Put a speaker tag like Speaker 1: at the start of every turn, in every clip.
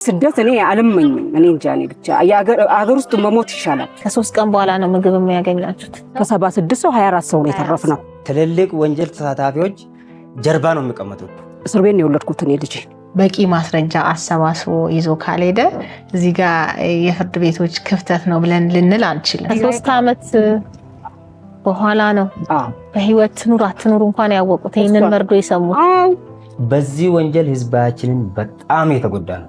Speaker 1: ስደት እኔ አልመኝም። እኔ እንጃ እኔ ብቻ አገር ውስጥ መሞት ይሻላል።
Speaker 2: ከ3 ቀን በኋላ ነው ምግብ የሚያገኛችሁት።
Speaker 1: ከ76 ሰው 24 ሰው ነው የተረፈው።
Speaker 3: ትልልቅ ወንጀል ተሳታፊዎች ጀርባ ነው የሚቀመጡት።
Speaker 1: እስር ቤት ነው የወለድኩት እኔ ልጅ።
Speaker 2: በቂ ማስረጃ አሰባስቦ ይዞ ካልሄደ እዚህ ጋር የፍርድ ቤቶች ክፍተት ነው ብለን ልንል አንችልም። 3 ዓመት በኋላ ነው በህይወት ኑር አትኑር እንኳን ያወቁት ይሄንን መርዶ የሰሙት።
Speaker 3: በዚህ ወንጀል ህዝባችንን በጣም የተጎዳ ነው።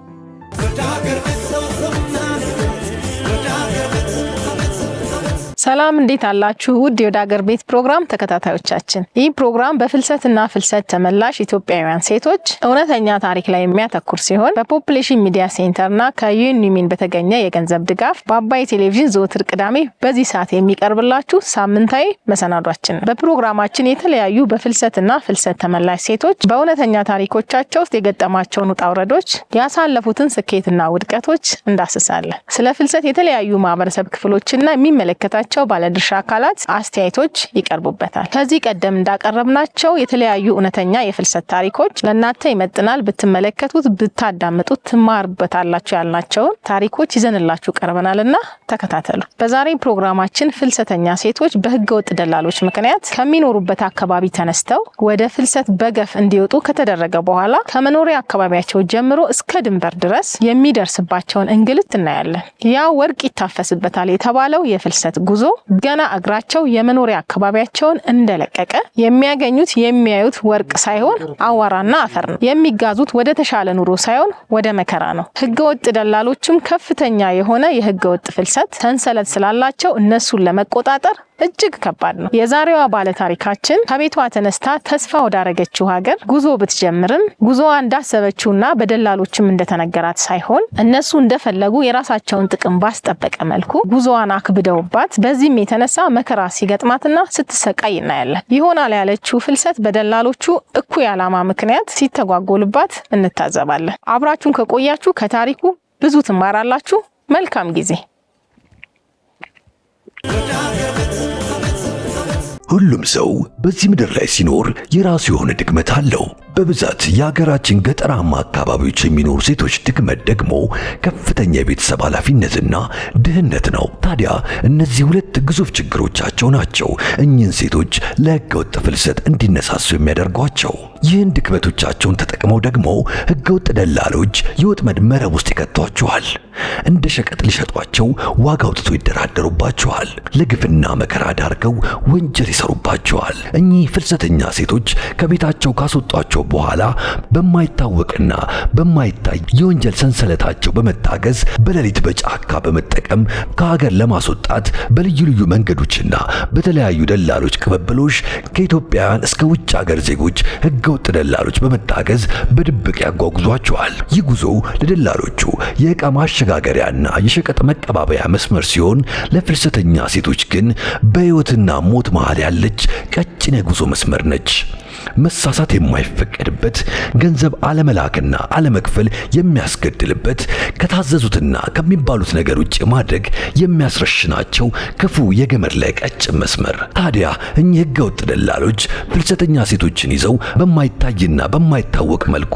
Speaker 2: ሰላም እንዴት አላችሁ? ውድ የወደ ሀገር ቤት ፕሮግራም ተከታታዮቻችን፣ ይህ ፕሮግራም በፍልሰትና ፍልሰት ተመላሽ ኢትዮጵያውያን ሴቶች እውነተኛ ታሪክ ላይ የሚያተኩር ሲሆን በፖፑሌሽን ሚዲያ ሴንተርና ከዩኒሚን በተገኘ የገንዘብ ድጋፍ በአባይ ቴሌቪዥን ዘወትር ቅዳሜ በዚህ ሰዓት የሚቀርብላችሁ ሳምንታዊ መሰናዷችን ነው። በፕሮግራማችን የተለያዩ በፍልሰትና ፍልሰት ተመላሽ ሴቶች በእውነተኛ ታሪኮቻቸው ውስጥ የገጠማቸውን ውጣ ውረዶች፣ ያሳለፉትን ስኬትና ውድቀቶች እንዳስሳለን። ስለ ፍልሰት የተለያዩ ማህበረሰብ ክፍሎችና የሚመለከታቸው ባለድርሻ አካላት አስተያየቶች ይቀርቡበታል። ከዚህ ቀደም እንዳቀረብናቸው የተለያዩ እውነተኛ የፍልሰት ታሪኮች ለእናንተ ይመጥናል ብትመለከቱት ብታዳምጡት ትማሩበታላችሁ ያልናቸውን ታሪኮች ይዘንላችሁ ቀርበናልና ተከታተሉ። በዛሬ ፕሮግራማችን ፍልሰተኛ ሴቶች በህገወጥ ደላሎች ምክንያት ከሚኖሩበት አካባቢ ተነስተው ወደ ፍልሰት በገፍ እንዲወጡ ከተደረገ በኋላ ከመኖሪያ አካባቢያቸው ጀምሮ እስከ ድንበር ድረስ የሚደርስባቸውን እንግልት እናያለን። ያ ወርቅ ይታፈስበታል የተባለው የፍልሰት ጉዞ ገና እግራቸው የመኖሪያ አካባቢያቸውን እንደለቀቀ የሚያገኙት የሚያዩት ወርቅ ሳይሆን አዋራና አፈር ነው። የሚጋዙት ወደ ተሻለ ኑሮ ሳይሆን ወደ መከራ ነው። ህገወጥ ደላሎችም ከፍተኛ የሆነ የህገወጥ ፍልሰት ሰንሰለት ስላላቸው እነሱን ለመቆጣጠር እጅግ ከባድ ነው። የዛሬዋ ባለ ታሪካችን ከቤቷ ተነስታ ተስፋ ወዳረገችው ሀገር ጉዞ ብትጀምርም ጉዞዋ እንዳሰበችውና በደላሎችም እንደተነገራት ሳይሆን እነሱ እንደፈለጉ የራሳቸውን ጥቅም ባስጠበቀ መልኩ ጉዞዋን አክብደውባት በዚህም የተነሳ መከራ ሲገጥማትና ስትሰቃይ እናያለን። ይሆናል ያለችው ፍልሰት በደላሎቹ እኩይ ዓላማ ምክንያት ሲተጓጎልባት እንታዘባለን። አብራችሁን ከቆያችሁ ከታሪኩ ብዙ ትማራላችሁ። መልካም ጊዜ።
Speaker 4: ሁሉም ሰው በዚህ ምድር ላይ ሲኖር የራሱ የሆነ ድክመት አለው። በብዛት የሀገራችን ገጠራማ አካባቢዎች የሚኖሩ ሴቶች ድክመት ደግሞ ከፍተኛ የቤተሰብ ኃላፊነትና ድህነት ነው። ታዲያ እነዚህ ሁለት ግዙፍ ችግሮቻቸው ናቸው እኚህን ሴቶች ለህገወጥ ፍልሰት እንዲነሳሱ የሚያደርጓቸው። ይህን ድክመቶቻቸውን ተጠቅመው ደግሞ ህገወጥ ደላሎች የወጥመድ መረብ ውስጥ ይከቷቸዋል። እንደ ሸቀጥ ሊሸጧቸው ዋጋ አውጥቶ ይደራደሩባቸዋል። ለግፍና መከራ ዳርገው ወንጀል ይሰሩባቸዋል። እኚህ ፍልሰተኛ ሴቶች ከቤታቸው ካስወጧቸው በኋላ በማይታወቅና በማይታይ የወንጀል ሰንሰለታቸው በመታገዝ በሌሊት በጫካ በመጠቀም ከሀገር ለማስወጣት በልዩ ልዩ መንገዶችና በተለያዩ ደላሎች ቅብብሎሽ ከኢትዮጵያውያን እስከ ውጭ ሀገር ዜጎች ህገወጥ ደላሎች በመታገዝ በድብቅ ያጓጉዟቸዋል። ይህ ጉዞ ለደላሎቹ የዕቃ ማሸጋገሪያና የሸቀጥ መቀባበያ መስመር ሲሆን፣ ለፍልሰተኛ ሴቶች ግን በህይወትና ሞት መሃል ያለች ቀጭን የጉዞ መስመር ነች። መሳሳት የማይፈቀድበት፣ ገንዘብ አለመላክና አለመክፈል የሚያስገድልበት፣ ከታዘዙትና ከሚባሉት ነገር ውጭ ማድረግ የሚያስረሽናቸው ክፉ የገመድ ላይ ቀጭን መስመር። ታዲያ እኚህ ህገወጥ ደላሎች ፍልሰተኛ ሴቶችን ይዘው በማይታይና በማይታወቅ መልኩ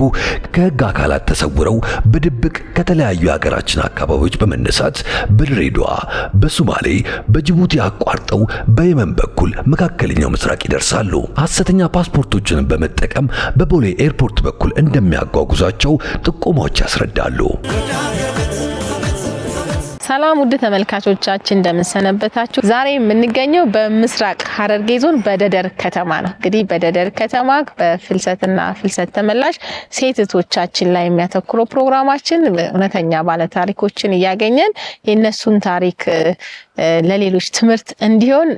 Speaker 4: ከህግ አካላት ተሰውረው በድብቅ ከተለያዩ የሀገራችን አካባቢዎች በመነሳት በድሬዳዋ፣ በሶማሌ፣ በጅቡቲ አቋርጠው በየመን በኩል መካከለኛው ምስራቅ ይደርሳሉ። ሐሰተኛ ፓስፖርቶችን በመጠቀም በቦሌ ኤርፖርት በኩል እንደሚያጓጉዛቸው ጥቆማዎች ያስረዳሉ።
Speaker 2: ሰላም ውድ ተመልካቾቻችን እንደምንሰነበታችሁ። ዛሬ የምንገኘው በምስራቅ ሐረርጌ ዞን በደደር ከተማ ነው። እንግዲህ በደደር ከተማ በፍልሰትና ፍልሰት ተመላሽ ሴቶቻችን ላይ የሚያተኩረው ፕሮግራማችን እውነተኛ ባለ ታሪኮችን እያገኘን የነሱን ታሪክ ለሌሎች ትምህርት እንዲሆን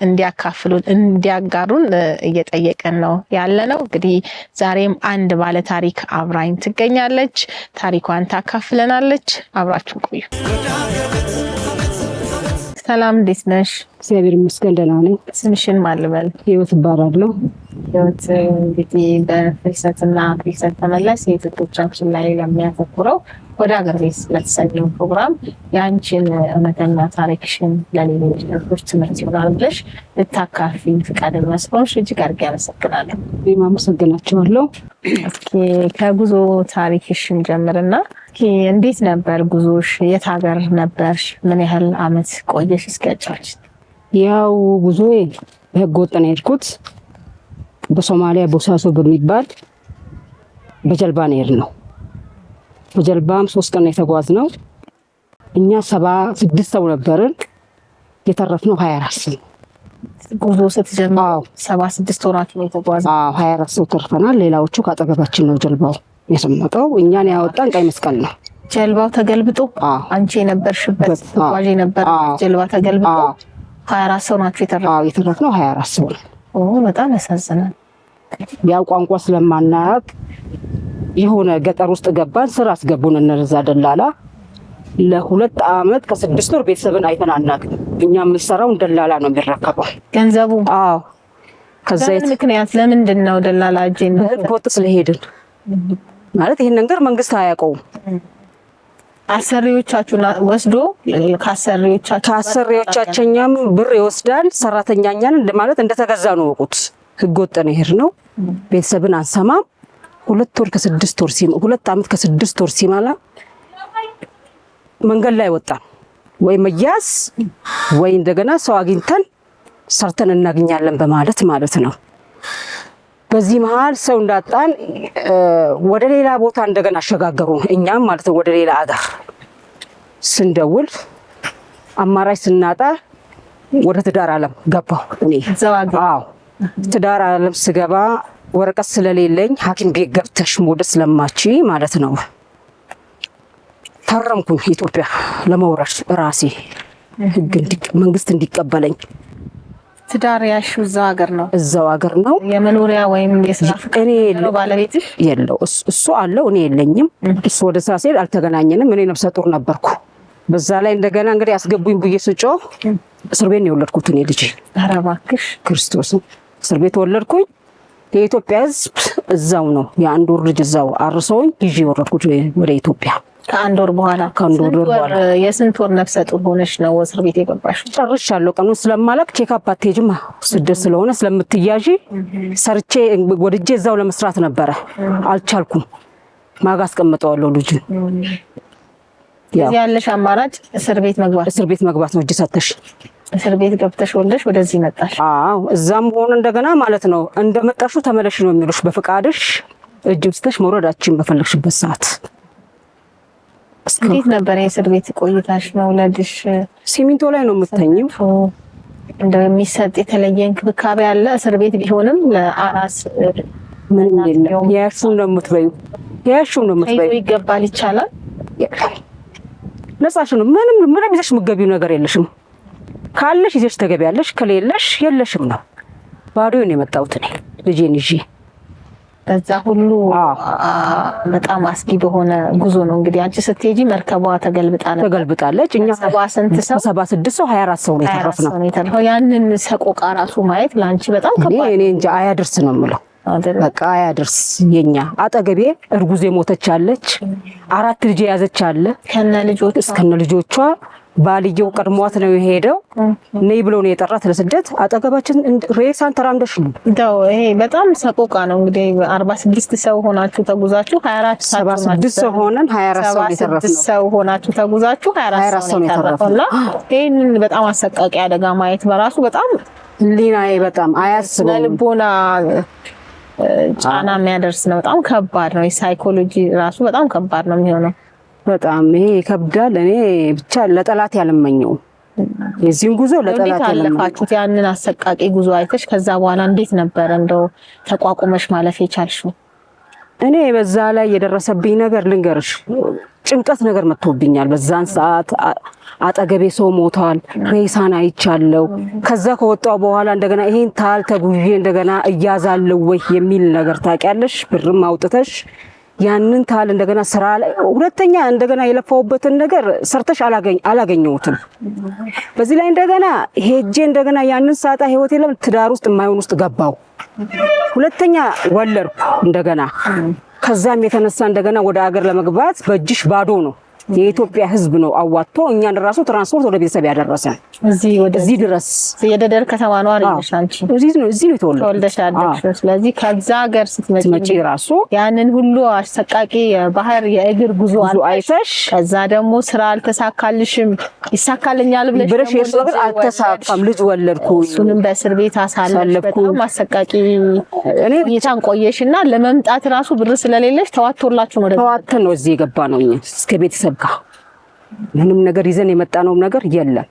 Speaker 2: እንዲያካፍሉን እንዲያጋሩን እየጠየቀን ነው ያለነው። እንግዲህ ዛሬም አንድ ባለ ታሪክ አብራኝ ትገኛለች። ታሪኳን ታካፍለናለች። አብራችሁ ቆዩ። ሰላም እንዴት ነሽ?
Speaker 1: እግዚአብሔር ይመስገን ደህና ነኝ።
Speaker 2: ስምሽን ማን ልበል?
Speaker 1: ህይወት እባላለሁ።
Speaker 2: ህይወት እንግዲህ በፍልሰትና ፍልሰት ተመላሽ ሴቶቻችን ላይ የሚያተኩረው ወደ ሀገር ቤት ለተሰኘው ፕሮግራም የአንቺን እውነተኛ ታሪክሽን ለሌሎች ሰዎች ትምህርት ይሆናል ብለሽ ልታካፊ ፈቃደኛ ስለሆንሽ እጅግ አድርጌ አመሰግናለሁ።
Speaker 1: እኔም አመሰግናቸዋለሁ።
Speaker 2: እስኪ ከጉዞ ታሪክሽን ጀምርና እንዴት ነበር ጉዞሽ? የት ሀገር ነበርሽ? ምን ያህል አመት ቆየሽ? እስኪያጫውች።
Speaker 1: ያው ጉዞዬ በህገ ወጥ ነው የሄድኩት። በሶማሊያ ቦሳሶ በሚባል በጀልባ ነው የሄድነው። በጀልባም 3 ቀን የተጓዝነው። እኛ 76 ሰው ነበርን። የተረፍነው 24 ሰው።
Speaker 2: ጉዞ ስትጀምር 76 ወራት ነው የተጓዝነው።
Speaker 1: 24 ሰው ተርፈናል። ሌላዎቹ ካጠገባችን ነው ጀልባው የሰመጠው። እኛን ያወጣን ቀይ መስቀል ነው።
Speaker 2: ጀልባው ተገልብጦ አንቺ የነበርሽበት ተጓዥ የነበረ ጀልባ ተገልብጦ 24 ሰው ናቸው
Speaker 1: የተረፍነው 24 ሰው ነው።
Speaker 2: በጣም ያሳዝናል።
Speaker 1: ያው ቋንቋ ስለማናውቅ የሆነ ገጠር ውስጥ ገባን። ስራ አስገቡን እነዛ ደላላ። ለ2 አመት ከ6 ወር ቤተሰብን አይተን አናውቅም። እኛ የምንሰራው ደላላ ነው የሚረከበው
Speaker 2: ገንዘቡ።
Speaker 1: ከዛ
Speaker 2: ምክንያት ለምንድን ነው ደላላ እጄን
Speaker 1: ህገወጥ ስለሄድን ማለት ይሄን ነገር መንግስት አያውቀውም።
Speaker 2: አሰሪዎቻችሁን ወስዶ ከአሰሪዎቻችንም ብር ይወስዳል። ሰራተኛኛን ማለት እንደተገዛ ነው ወቁት። ህገወጥ ነው የሄድነው። ቤተሰብን አንሰማም። 2 ወር ከ6 ወር 2 አመት ከ6 ወር ሲማላ መንገድ ላይ ወጣን። ወይ መያዝ ወይ እንደገና ሰው አግኝተን ሰርተን እናገኛለን በማለት ማለት ነው። በዚህ መሃል ሰው እንዳጣን ወደ ሌላ ቦታ እንደገና አሸጋገሩ። እኛም ማለት ነው ወደ ሌላ አገር ስንደውል አማራጭ ስናጣ ወደ ትዳር ዓለም ገባሁ እኔ። ትዳር ዓለም ስገባ ወረቀት ስለሌለኝ ሐኪም ቤት ገብተሽ መውለድ ስለማቺ ማለት ነው ፈረምኩኝ ኢትዮጵያ ለመውረድ ራሴ ህግ መንግስት እንዲቀበለኝ። ትዳር ያልሽው እዛው ሀገር ነው? የመኖሪያ ወይም የስራ ፍቃድ ነው ባለቤትሽ?
Speaker 1: የለው እሱ አለው እኔ የለኝም። እሱ ወደ ስራ ሲሄድ አልተገናኘንም። እኔ ነፍሰ ጡር ነበርኩ። በዛ ላይ እንደገና እንግዲህ አስገቡኝ ብዬ ስጮህ እስር ቤት ነው የወለድኩት እኔ ልጄ።
Speaker 2: ኧረ እባክሽ
Speaker 1: ክርስቶስ እስር ቤት ወለድኩኝ። የኢትዮጵያ ህዝብ እዛው ነው የ1 ወር ልጅ እዛው አርሰውኝ ይዤ ወረድኩት ወደ ኢትዮጵያ።
Speaker 2: ከ1 ወር በኋላ የስንት ወር ነፍሰ ጡር ሆነሽ ነው እስር ቤት የገባሽው?
Speaker 1: ጨርሻለሁ። ቀኑ ስለማላክ ቼክአፕ አትሄጂም ስደት ስለሆነ ስለምትያዢ ሰርቼ ወድጄ እዛው ለመስራት ነበረ። አልቻልኩም። ማጋ አስቀምጠዋለሁ ልጅ።
Speaker 2: ያለሽ አማራጭ እስር ቤት መግባት ነው። እጅ ሰተሽ እስር ቤት ገብተሽ ወልደሽ ወደዚህ መጣሽ?
Speaker 1: እዛም ሆነ እንደገና ማለት ነው እንደመጣሹ ተመለሽ ነው የሚሉሽ። በፍቃድሽ እጅ ውስጥሽ መውረዳችን በፈለግሽበት ሰዓት።
Speaker 2: እንዴት ነበር የእስር ቤት ቆይታሽ? መውለድሽ
Speaker 1: ሲሚንቶ ላይ ነው የምትተኝው።
Speaker 2: እንደው የሚሰጥ የተለየ እንክብካቤ አለ? እስር ቤት ቢሆንም ለአራስ
Speaker 1: ምን የለም። ያሹን ነው የምትበዩ።
Speaker 2: ይገባል ይቻላል።
Speaker 1: ነፃሽ ነው። ምንም ይዘሽ የምትገቢው ነገር የለሽም። ካለሽ ይዘሽ ተገቢያለሽ፣ ከሌለሽ የለሽም ነው። ባዶዬን የመጣሁት እኔ ልጄን ይዤ።
Speaker 2: በዛ ሁሉ በጣም አስጊ በሆነ ጉዞ ነው እንግዲህ አንቺ ስትሄጂ መርከቧ
Speaker 1: ተገልብጣለች። እኛ 76 ሰው 24 ሰው ነው የተረፈው።
Speaker 2: ያንን ሰቆቃ ራሱ ማየት ለአንቺ በጣም ከባድ።
Speaker 1: እኔ እንጃ አያድርስ ነው የምለው። በቃ አያድርስ። የኛ አጠገቤ እርጉዝ የሞተች አለች፣ 4 ልጅ የያዘች አለ ከነ ልጆቿ። ባልየው ቀድሟት ነው የሄደው። ነይ ብሎ ነው የጠራት ለስደት። አጠገባችን ሬሳን ተራምደሽ ነው
Speaker 2: እንደው ይሄ በጣም ሰቆቃ ነው እንግዲህ። 46 ሰው ሆናችሁ ተጉዛችሁ
Speaker 1: 76 ሰው ሆነን 24 ሰው የተረፈው።
Speaker 2: ሰው ሆናችሁ ተጉዛችሁ 24 ሰው የተረፈውና ይሄንን በጣም አሰቃቂ አደጋ ማየት በራሱ በጣም
Speaker 1: ሊናዬ በጣም አያስብም።
Speaker 2: ለልቦና ጫና የሚያደርስ ነው። በጣም ከባድ ነው። የሳይኮሎጂ ራሱ በጣም ከባድ ነው የሚሆነው።
Speaker 1: በጣም ይሄ ይከብዳል። እኔ ብቻ ለጠላት ያልመኘው የዚህን ጉዞ ለጠላት
Speaker 2: ያለፋችሁት ያንን አሰቃቂ ጉዞ አይተሽ ከዛ በኋላ እንዴት ነበር እንደው ተቋቁመሽ ማለፍ የቻልሽው?
Speaker 1: እኔ በዛ ላይ የደረሰብኝ ነገር ልንገርሽ፣ ጭንቀት ነገር መጥቶብኛል። በዛን ሰዓት አጠገቤ ሰው ሞቷል፣ ሬሳን አይቻለው። ከዛ ከወጣው በኋላ እንደገና ይሄን ታል ተጉዤ እንደገና እያዛለው ወይ የሚል ነገር ታውቂያለሽ። ብርም አውጥተሽ ያንን ታል እንደገና ስራ ላይ ሁለተኛ እንደገና የለፋውበትን ነገር ሰርተሽ አላገኘሁትም። በዚህ ላይ እንደገና ሄጄ እንደገና ያንን ሳጣ ህይወቴ ትዳር ውስጥ የማይሆን ውስጥ ገባው። ሁለተኛ ወለድኩ እንደገና ከዛም የተነሳ እንደገና ወደ ሀገር ለመግባት በእጅሽ ባዶ ነው። የኢትዮጵያ ሕዝብ ነው አዋጥቶ እኛን ራሱ ትራንስፖርት ወደ ቤተሰብ ያደረሰን እዚህ ድረስ።
Speaker 2: የደደር ከተማ ነዋሪ ነሽ አንቺ?
Speaker 1: እዚህ ነው
Speaker 2: ተወልደሽ ያደግሽው። ስለዚህ ከዛ ሀገር ስትመጪ
Speaker 1: ራሱ
Speaker 2: ያንን ሁሉ አሰቃቂ የባህር የእግር ጉዞ አይተሽ ከዛ ደግሞ ስራ አልተሳካልሽም፣ ይሳካልኛል ብለሽ
Speaker 1: ደግሞ አልተሳካም፣ ልጅ ወለድኩ፣
Speaker 2: እሱንም በእስር ቤት አሳለፍኩ። በጣም አሰቃቂ እኔ ይታን ቆየሽና ለመምጣት ራሱ ብር ስለሌለሽ ተዋጥቶላችሁ ነው
Speaker 1: ተዋጥተን ነው እዚህ የገባ ነው። እስከ ቤተሰብ ጋር ምንም ነገር ይዘን የመጣነው ነገር የለም።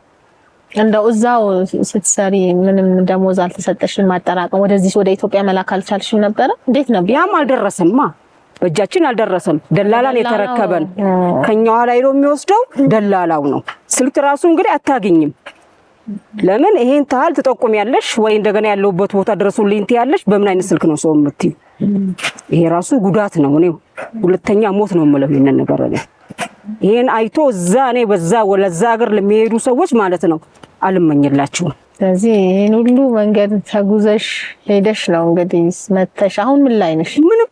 Speaker 2: እንደው እዛው ስትሰሪ ምንም ደሞዝ አልተሰጠሽም? ማጠራቀም ወደዚህ ወደ ኢትዮጵያ መላክ አልቻልሽም ነበር? እንዴት ነበር?
Speaker 1: ያም አልደረሰማ፣ በእጃችን አልደረሰም። ደላላን የተረከበን ከኛ ኋላ ሄዶ የሚወስደው ደላላው ነው። ስልክ ራሱ እንግዲህ አታገኝም። ለምን ይሄን ታህል ትጠቁሚያለሽ ወይ እንደገና ያለውበት ቦታ ድረሱልኝ ትያለሽ? በምን አይነት ስልክ ነው ሰው የምትይው? ይሄ ራሱ ጉዳት ነው። እኔ ሁለተኛ ሞት ነው የምለው ይሄንን ነገር ነው። ይሄን አይቶ እዛ እኔ በዛ ወለዛ ሀገር ለሚሄዱ ሰዎች ማለት ነው አልመኝላችሁም።
Speaker 2: ስለዚህ ይሄን ሁሉ መንገድ ተጉዘሽ ሄደሽ ነው እንግዲህ መተሽ አሁን ምን ላይ ነሽ?
Speaker 1: ምንም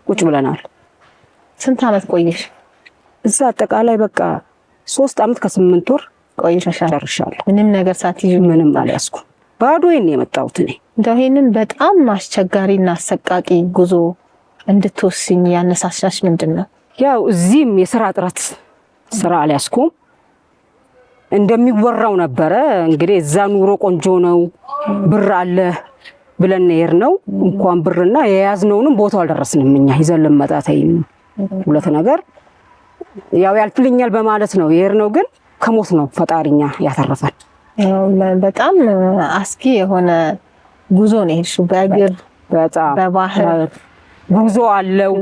Speaker 1: ቁጭ ብለናል።
Speaker 2: ስንት አመት ቆየሽ
Speaker 1: እዛ? አጠቃላይ በቃ 3 አመት ከ8 ወር
Speaker 2: ቆየሻል።
Speaker 1: ጨርሻለሁ።
Speaker 2: ምንም ነገር ሳትይዙ?
Speaker 1: ምንም አልያዝኩም። ባዶዬን የመጣሁት እኔ።
Speaker 2: እንደው ይሄንን በጣም አስቸጋሪና አሰቃቂ ጉዞ እንድትወስኝ ያነሳሳሽ ምንድነው?
Speaker 1: ያው እዚህም የሥራ ጥረት ስራ አልያዝኩም። እንደሚወራው ነበረ እንግዲህ እዛ ኑሮ ቆንጆ ነው ብር አለ ብለን ነው እንኳን ብርና የያዝነውንም ቦታው አልደረስንም። እኛ ይዘን ለመጣታይ ሁለት ነገር ያው ያልፍልኛል በማለት ነው የሄድነው። ግን ከሞት ነው ፈጣሪኛ ያተረፈን።
Speaker 2: በጣም አስኪ የሆነ ጉዞ ነው የሄድሽው። በእግር
Speaker 1: በጣም
Speaker 2: በባህር
Speaker 1: ጉዞ አለው።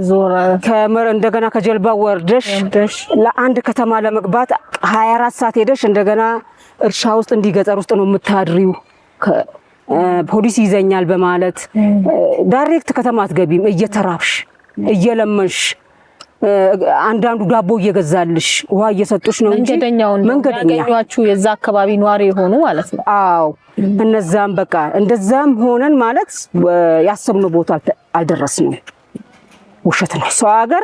Speaker 1: ከመር እንደገና ከጀልባ ወርደሽ ለአንድ ከተማ ለመግባት 24 ሰዓት ሄደሽ እንደገና እርሻ ውስጥ እንዲገጠር ውስጥ ነው የምታድሪው። ፖሊስ ይዘኛል በማለት ዳይሬክት ከተማ አትገቢም። እየተራብሽ እየለመንሽ አንዳንዱ ዳቦ እየገዛልሽ ውሃ እየሰጡሽ ነው እንጂ
Speaker 2: መንገደኛችሁ የዛ አካባቢ ኗሪ የሆኑ ማለት ነው።
Speaker 1: አዎ እነዛም በቃ እንደዛም ሆነን ማለት ያሰብነው ቦታ አልደረስንም። ውሸት ነው። ሰው ሀገር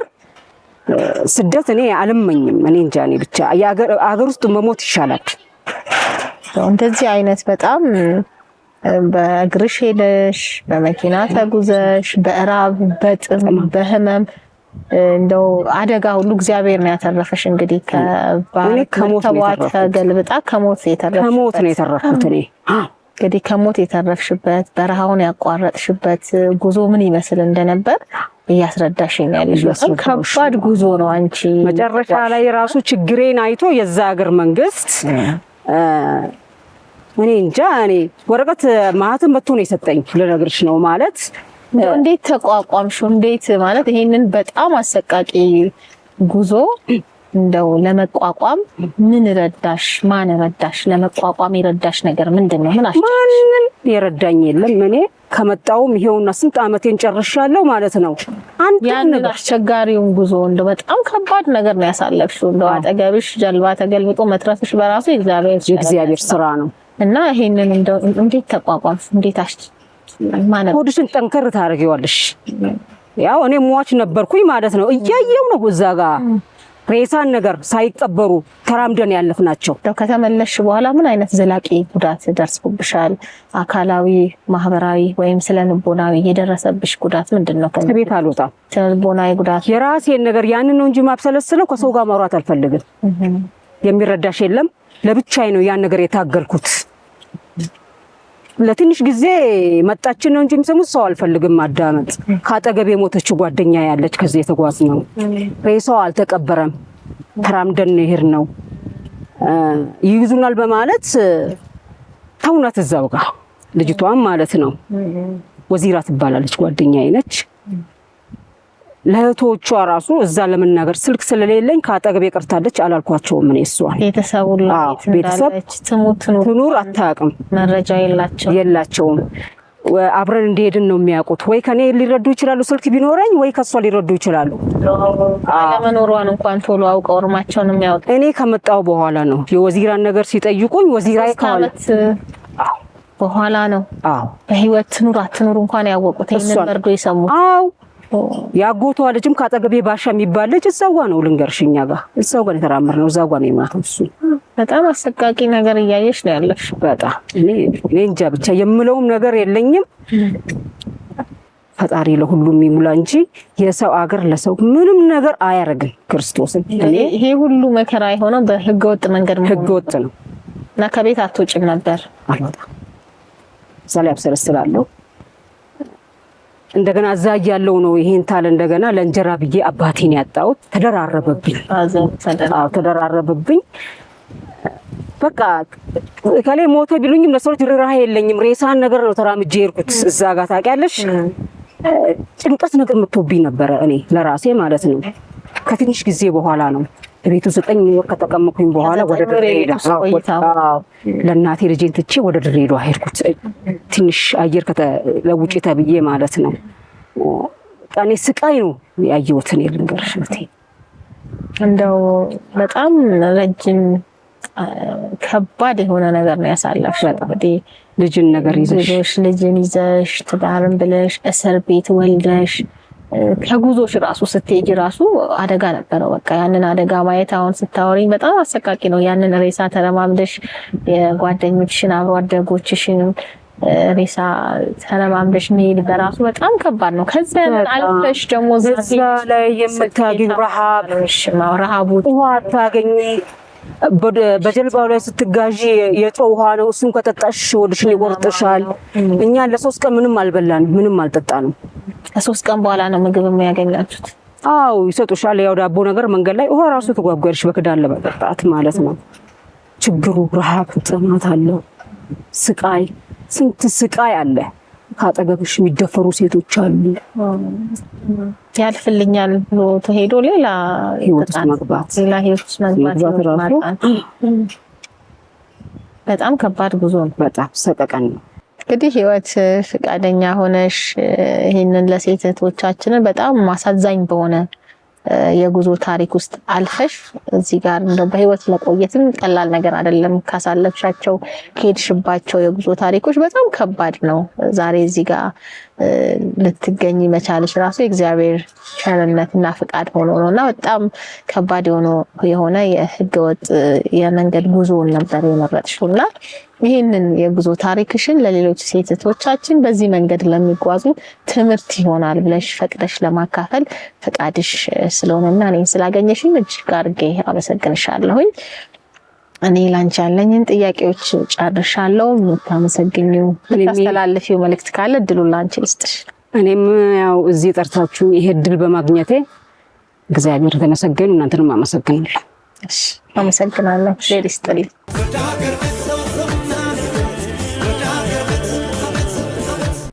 Speaker 1: ስደት እኔ አልመኝም። እኔ እንጃ እኔ ብቻ ሀገር ውስጥ መሞት ይሻላል።
Speaker 2: እንደዚህ አይነት በጣም በእግርሽ ሄደሽ በመኪና ተጉዘሽ በእራብ በጥም በህመም እንደው አደጋ ሁሉ እግዚአብሔር ነው ያተረፈሽ። እንግዲህ ከሞት ተገልብጣ ከሞት
Speaker 1: ነው የተረፍኩት እኔ።
Speaker 2: እንግዲህ ከሞት የተረፍሽበት በረሃውን ያቋረጥሽበት ጉዞ ምን ይመስል እንደነበር እያስረዳሽኝ ያለሽ በጣም ከባድ ጉዞ ነው። አንቺ
Speaker 1: መጨረሻ ላይ ራሱ ችግሬን አይቶ የዛ ሀገር መንግስት እኔ እንጃ እኔ ወረቀት ማህተም መጥቶ ነው የሰጠኝ ልነግርሽ ነው ማለት
Speaker 2: እንዴት ተቋቋምሽ? እንዴት ማለት ይሄንን በጣም አሰቃቂ ጉዞ እንደው ለመቋቋም ምን ረዳሽ? ማን ረዳሽ? ለመቋቋም የረዳሽ ነገር ምንድነው? ምን አስቻለሽ?
Speaker 1: ማንም የረዳኝ የለም። እኔ ከመጣውም ይሄውና ስንት አመቴን ጨርሻለሁ ማለት ነው።
Speaker 2: ያንን አስቸጋሪውን ጉዞ እንደው በጣም ከባድ ነገር ነው ያሳለፍሽው። እንደው አጠገብሽ ጀልባ ተገልብጦ መትረፍሽ በራሱ የእግዚአብሔር ስራ ነው እና ይሄንን እንደው እንዴት ተቋቋምሽ? እንዴት
Speaker 1: ሆድሽን ጠንከር ታደርጊዋለሽ። ያው እኔ ሟች ነበርኩኝ ማለት ነው። እያየው ነው እዛ ጋር ሬሳን ነገር ሳይቀበሩ ተራምደን ያለፍናቸው።
Speaker 2: ከተመለስሽ በኋላ ምን አይነት ዘላቂ ጉዳት ደርሶብሻል? አካላዊ፣ ማህበራዊ ወይም ስለልቦናዊ የደረሰብሽ ጉዳት ምንድነው?
Speaker 1: ከቤት አልወጣም።
Speaker 2: ስለልቦናዊ ጉዳት
Speaker 1: የራሴን ነገር ያንን ነው እንጂ ማብሰለስለው ከሰው ጋር ማውራት አልፈልግም። የሚረዳሽ የለም። ለብቻዬ ነው ያን ነገር የታገልኩት። ለትንሽ ጊዜ መጣችን ነው እንጂ የሚሰሙት ሰው አልፈልግም ማዳመጥ። ካጠገብ የሞተች ጓደኛ ያለች ከዚህ የተጓዝ ነው። ሬሳው አልተቀበረም። ተራምደን ነው የሄድነው። ይይዙናል በማለት ተውናት እዛው ጋር ልጅቷም ማለት ነው። ወዚራ ትባላለች ጓደኛዬ ነች። ለእህቶቿ ራሱ እዛ ለመናገር ስልክ ስለሌለኝ ካጠገብ የቀርታለች አላልኳቸውም። ምን እሷን ቤተሰብ ትኑር አታውቅም።
Speaker 2: መረጃ
Speaker 1: የላቸውም። አብረን እንደሄድን ነው የሚያውቁት። ወይ ከኔ ሊረዱ ይችላሉ ስልክ ቢኖረኝ፣ ወይ ከሷ ሊረዱ ይችላሉ።
Speaker 2: አለመኖሯን እንኳን ቶሎ አውቀው እርማቸውን የሚያውቁ
Speaker 1: እኔ ከመጣው በኋላ ነው የወዚራን ነገር ሲጠይቁኝ ወዚራ
Speaker 2: ካለት በኋላ ነው በህይወት ትኑር አትኑር እንኳን ያወቁት። ይሄንን መርዶ ይሰሙት።
Speaker 1: ያጎቷ ልጅም ካጠገቤ ባሻ የሚባል ልጅ እዛው ጋር ነው ልንገርሽኛ ጋር እዛው ጋር የተራመርነው እዛው ጋር ነው የማተው እሱ።
Speaker 2: በጣም አሰቃቂ ነገር እያየሽ ነው ያለሽ።
Speaker 1: በጣም እኔ እንጃ ብቻ የምለውም ነገር የለኝም። ፈጣሪ ለሁሉም ይሙላ እንጂ የሰው አገር ለሰው ምንም ነገር አያረግም። ክርስቶስን
Speaker 2: ይሄ ሁሉ መከራ የሆነው በህገወጥ መንገድ ነው።
Speaker 1: ህገወጥ ነው
Speaker 2: እና ከቤት አትወጭም ነበር?
Speaker 1: አልወጣም። እዛ ላይ አብሰለስላለሁ። እንደገና እዛ ያለው ነው ይሄን ታለ እንደገና ለእንጀራ ብዬ አባቴን ያጣሁት ተደራረበብኝ። ተደራረበብኝ። በቃ ከሌ ሞተ ቢሉኝም ለሰዎች ርህራሄ የለኝም። ሬሳን ነገር ነው ተራምጄ የሄድኩት እዛ ጋር ታውቂያለሽ። ጭንቀት ነገር መጥቶብኝ ነበረ እኔ ለራሴ ማለት ነው። ከትንሽ ጊዜ በኋላ ነው ቤቱ 9 ወር ከተቀመጥኩኝ በኋላ ወደ ድሬዳዋ ለእናቴ ልጄን ትቼ ወደ ድሬዳዋ ሄድኩት። ትንሽ አየር ከተለውጪ ተብዬ ማለት ነው። እኔ ስቃይ ነው ያየሁት። እኔ ልንገርሽ
Speaker 2: እንደው በጣም ረጅም ከባድ የሆነ ነገር ነው ያሳለፍሽ። እንግዲህ
Speaker 1: ልጅን ነገር
Speaker 2: ይዘሽ ትዳርን ብለሽ እስር ቤት ወልደሽ ከጉዞሽ ራሱ ስትሄጂ ራሱ አደጋ ነበረው። በቃ ያንን አደጋ ማየት አሁን ስታወሪኝ በጣም አሰቃቂ ነው። ያንን ሬሳ ተረማምደሽ የጓደኞችሽን አብሮ አደጎችሽን ሬሳ ተረማምደሽ መሄድ በራሱ በጣም ከባድ ነው። ከዛ አልፈሽ ደግሞ
Speaker 1: እዛ ላይ የምታገኝ ረሃቡ ውሃ ታገኝ። በጀልባው ላይ ስትጋዢ የጨው ውሃ ነው። እሱን ከጠጣሽ ወድሽን ይቆርጥሻል። እኛ ለ3 ቀን ምንም አልበላንም፣ ምንም አልጠጣንም።
Speaker 2: ከ3 ቀን በኋላ ነው ምግብ የሚያገኛችሁት?
Speaker 1: አዎ ይሰጡሻል። ያው ዳቦ ነገር መንገድ ላይ ውሃ ራሱ ተጓጓርሽ በክዳን ለመጠጣት ማለት ነው። ችግሩ ረሃብ፣ ጥማት አለው፣ ስቃይ፣ ስንት ስቃይ አለ። ካጠገብሽ የሚደፈሩ ሴቶች አሉ።
Speaker 2: ያልፍልኛል ብሎ ተሄዶ ሌላ
Speaker 1: ህይወት መግባት
Speaker 2: በጣም ከባድ ጉዞ ነው።
Speaker 1: በጣም ሰቀቀን ነው።
Speaker 2: እንግዲህ ህይወት ፍቃደኛ ሆነሽ ይሄንን ለሴት እህቶቻችንን በጣም ማሳዛኝ በሆነ የጉዞ ታሪክ ውስጥ አልፈሽ እዚህ ጋር እንደው በህይወት ለቆየትም ቀላል ነገር አይደለም። ካሳለፍሻቸው ከሄድሽባቸው የጉዞ ታሪኮች በጣም ከባድ ነው። ዛሬ እዚህ ጋር ልትገኝ መቻልሽ ራሱ የእግዚአብሔር ቸርነትና ፍቃድ ሆኖ ነውና በጣም ከባድ የሆነ የህገወጥ የመንገድ ጉዞን ነበር የመረጥሽውና ይሄንን የጉዞ ታሪክሽን ለሌሎች ሴቶቻችን በዚህ መንገድ ለሚጓዙ ትምህርት ይሆናል ብለሽ ፈቅደሽ ለማካፈል ፍቃድሽ ስለሆነና እኔን ስላገኘሽኝ እጅግ አድርጌ አመሰግንሻለሁኝ። እኔ ላንቺ ያለኝን ጥያቄዎች ጨርሻለሁ። የምታመሰግኚው የምታስተላልፊው መልእክት ካለ እድሉን ላንቺ ልስጥሽ።
Speaker 1: እኔም ያው እዚህ ጠርታችሁ ይሄ እድል በማግኘቴ እግዚአብሔር ተመሰገኑ። እናንተንም አመሰግናለሁ።
Speaker 2: እሺ አመሰግናለሁ። ሌላ ይስጥልኝ።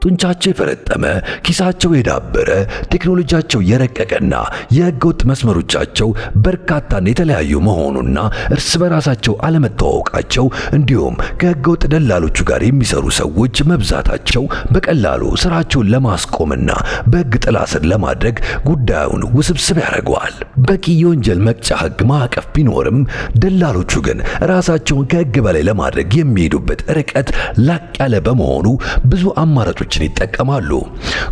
Speaker 4: ጡንቻቸው የፈረጠመ ኪሳቸው የዳበረ ቴክኖሎጂያቸው የረቀቀና የህገወጥ መስመሮቻቸው በርካታና የተለያዩ መሆኑና እርስ በራሳቸው አለመተዋወቃቸው እንዲሁም ከህገወጥ ደላሎቹ ጋር የሚሰሩ ሰዎች መብዛታቸው በቀላሉ ስራቸውን ለማስቆምና በህግ ጥላ ስር ለማድረግ ጉዳዩን ውስብስብ ያደርገዋል። በቂ የወንጀል መቅጫ ህግ ማዕቀፍ ቢኖርም ደላሎቹ ግን ራሳቸውን ከህግ በላይ ለማድረግ የሚሄዱበት ርቀት ላቅ ያለ በመሆኑ ብዙ አማራጮች ይጠቀማሉ።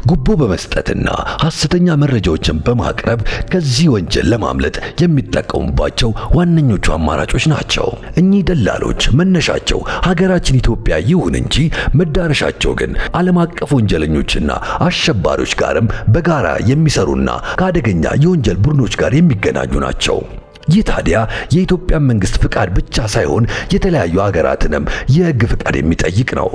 Speaker 4: ጉቦ በመስጠትና ሐሰተኛ መረጃዎችን በማቅረብ ከዚህ ወንጀል ለማምለጥ የሚጠቀሙባቸው ዋነኞቹ አማራጮች ናቸው። እኚህ ደላሎች መነሻቸው ሀገራችን ኢትዮጵያ ይሁን እንጂ መዳረሻቸው ግን ዓለም አቀፍ ወንጀለኞችና አሸባሪዎች ጋርም በጋራ የሚሰሩና ከአደገኛ የወንጀል ቡድኖች ጋር የሚገናኙ ናቸው። ይህ ታዲያ የኢትዮጵያ መንግስት ፍቃድ ብቻ ሳይሆን የተለያዩ ሀገራትንም የህግ ፍቃድ የሚጠይቅ ነው።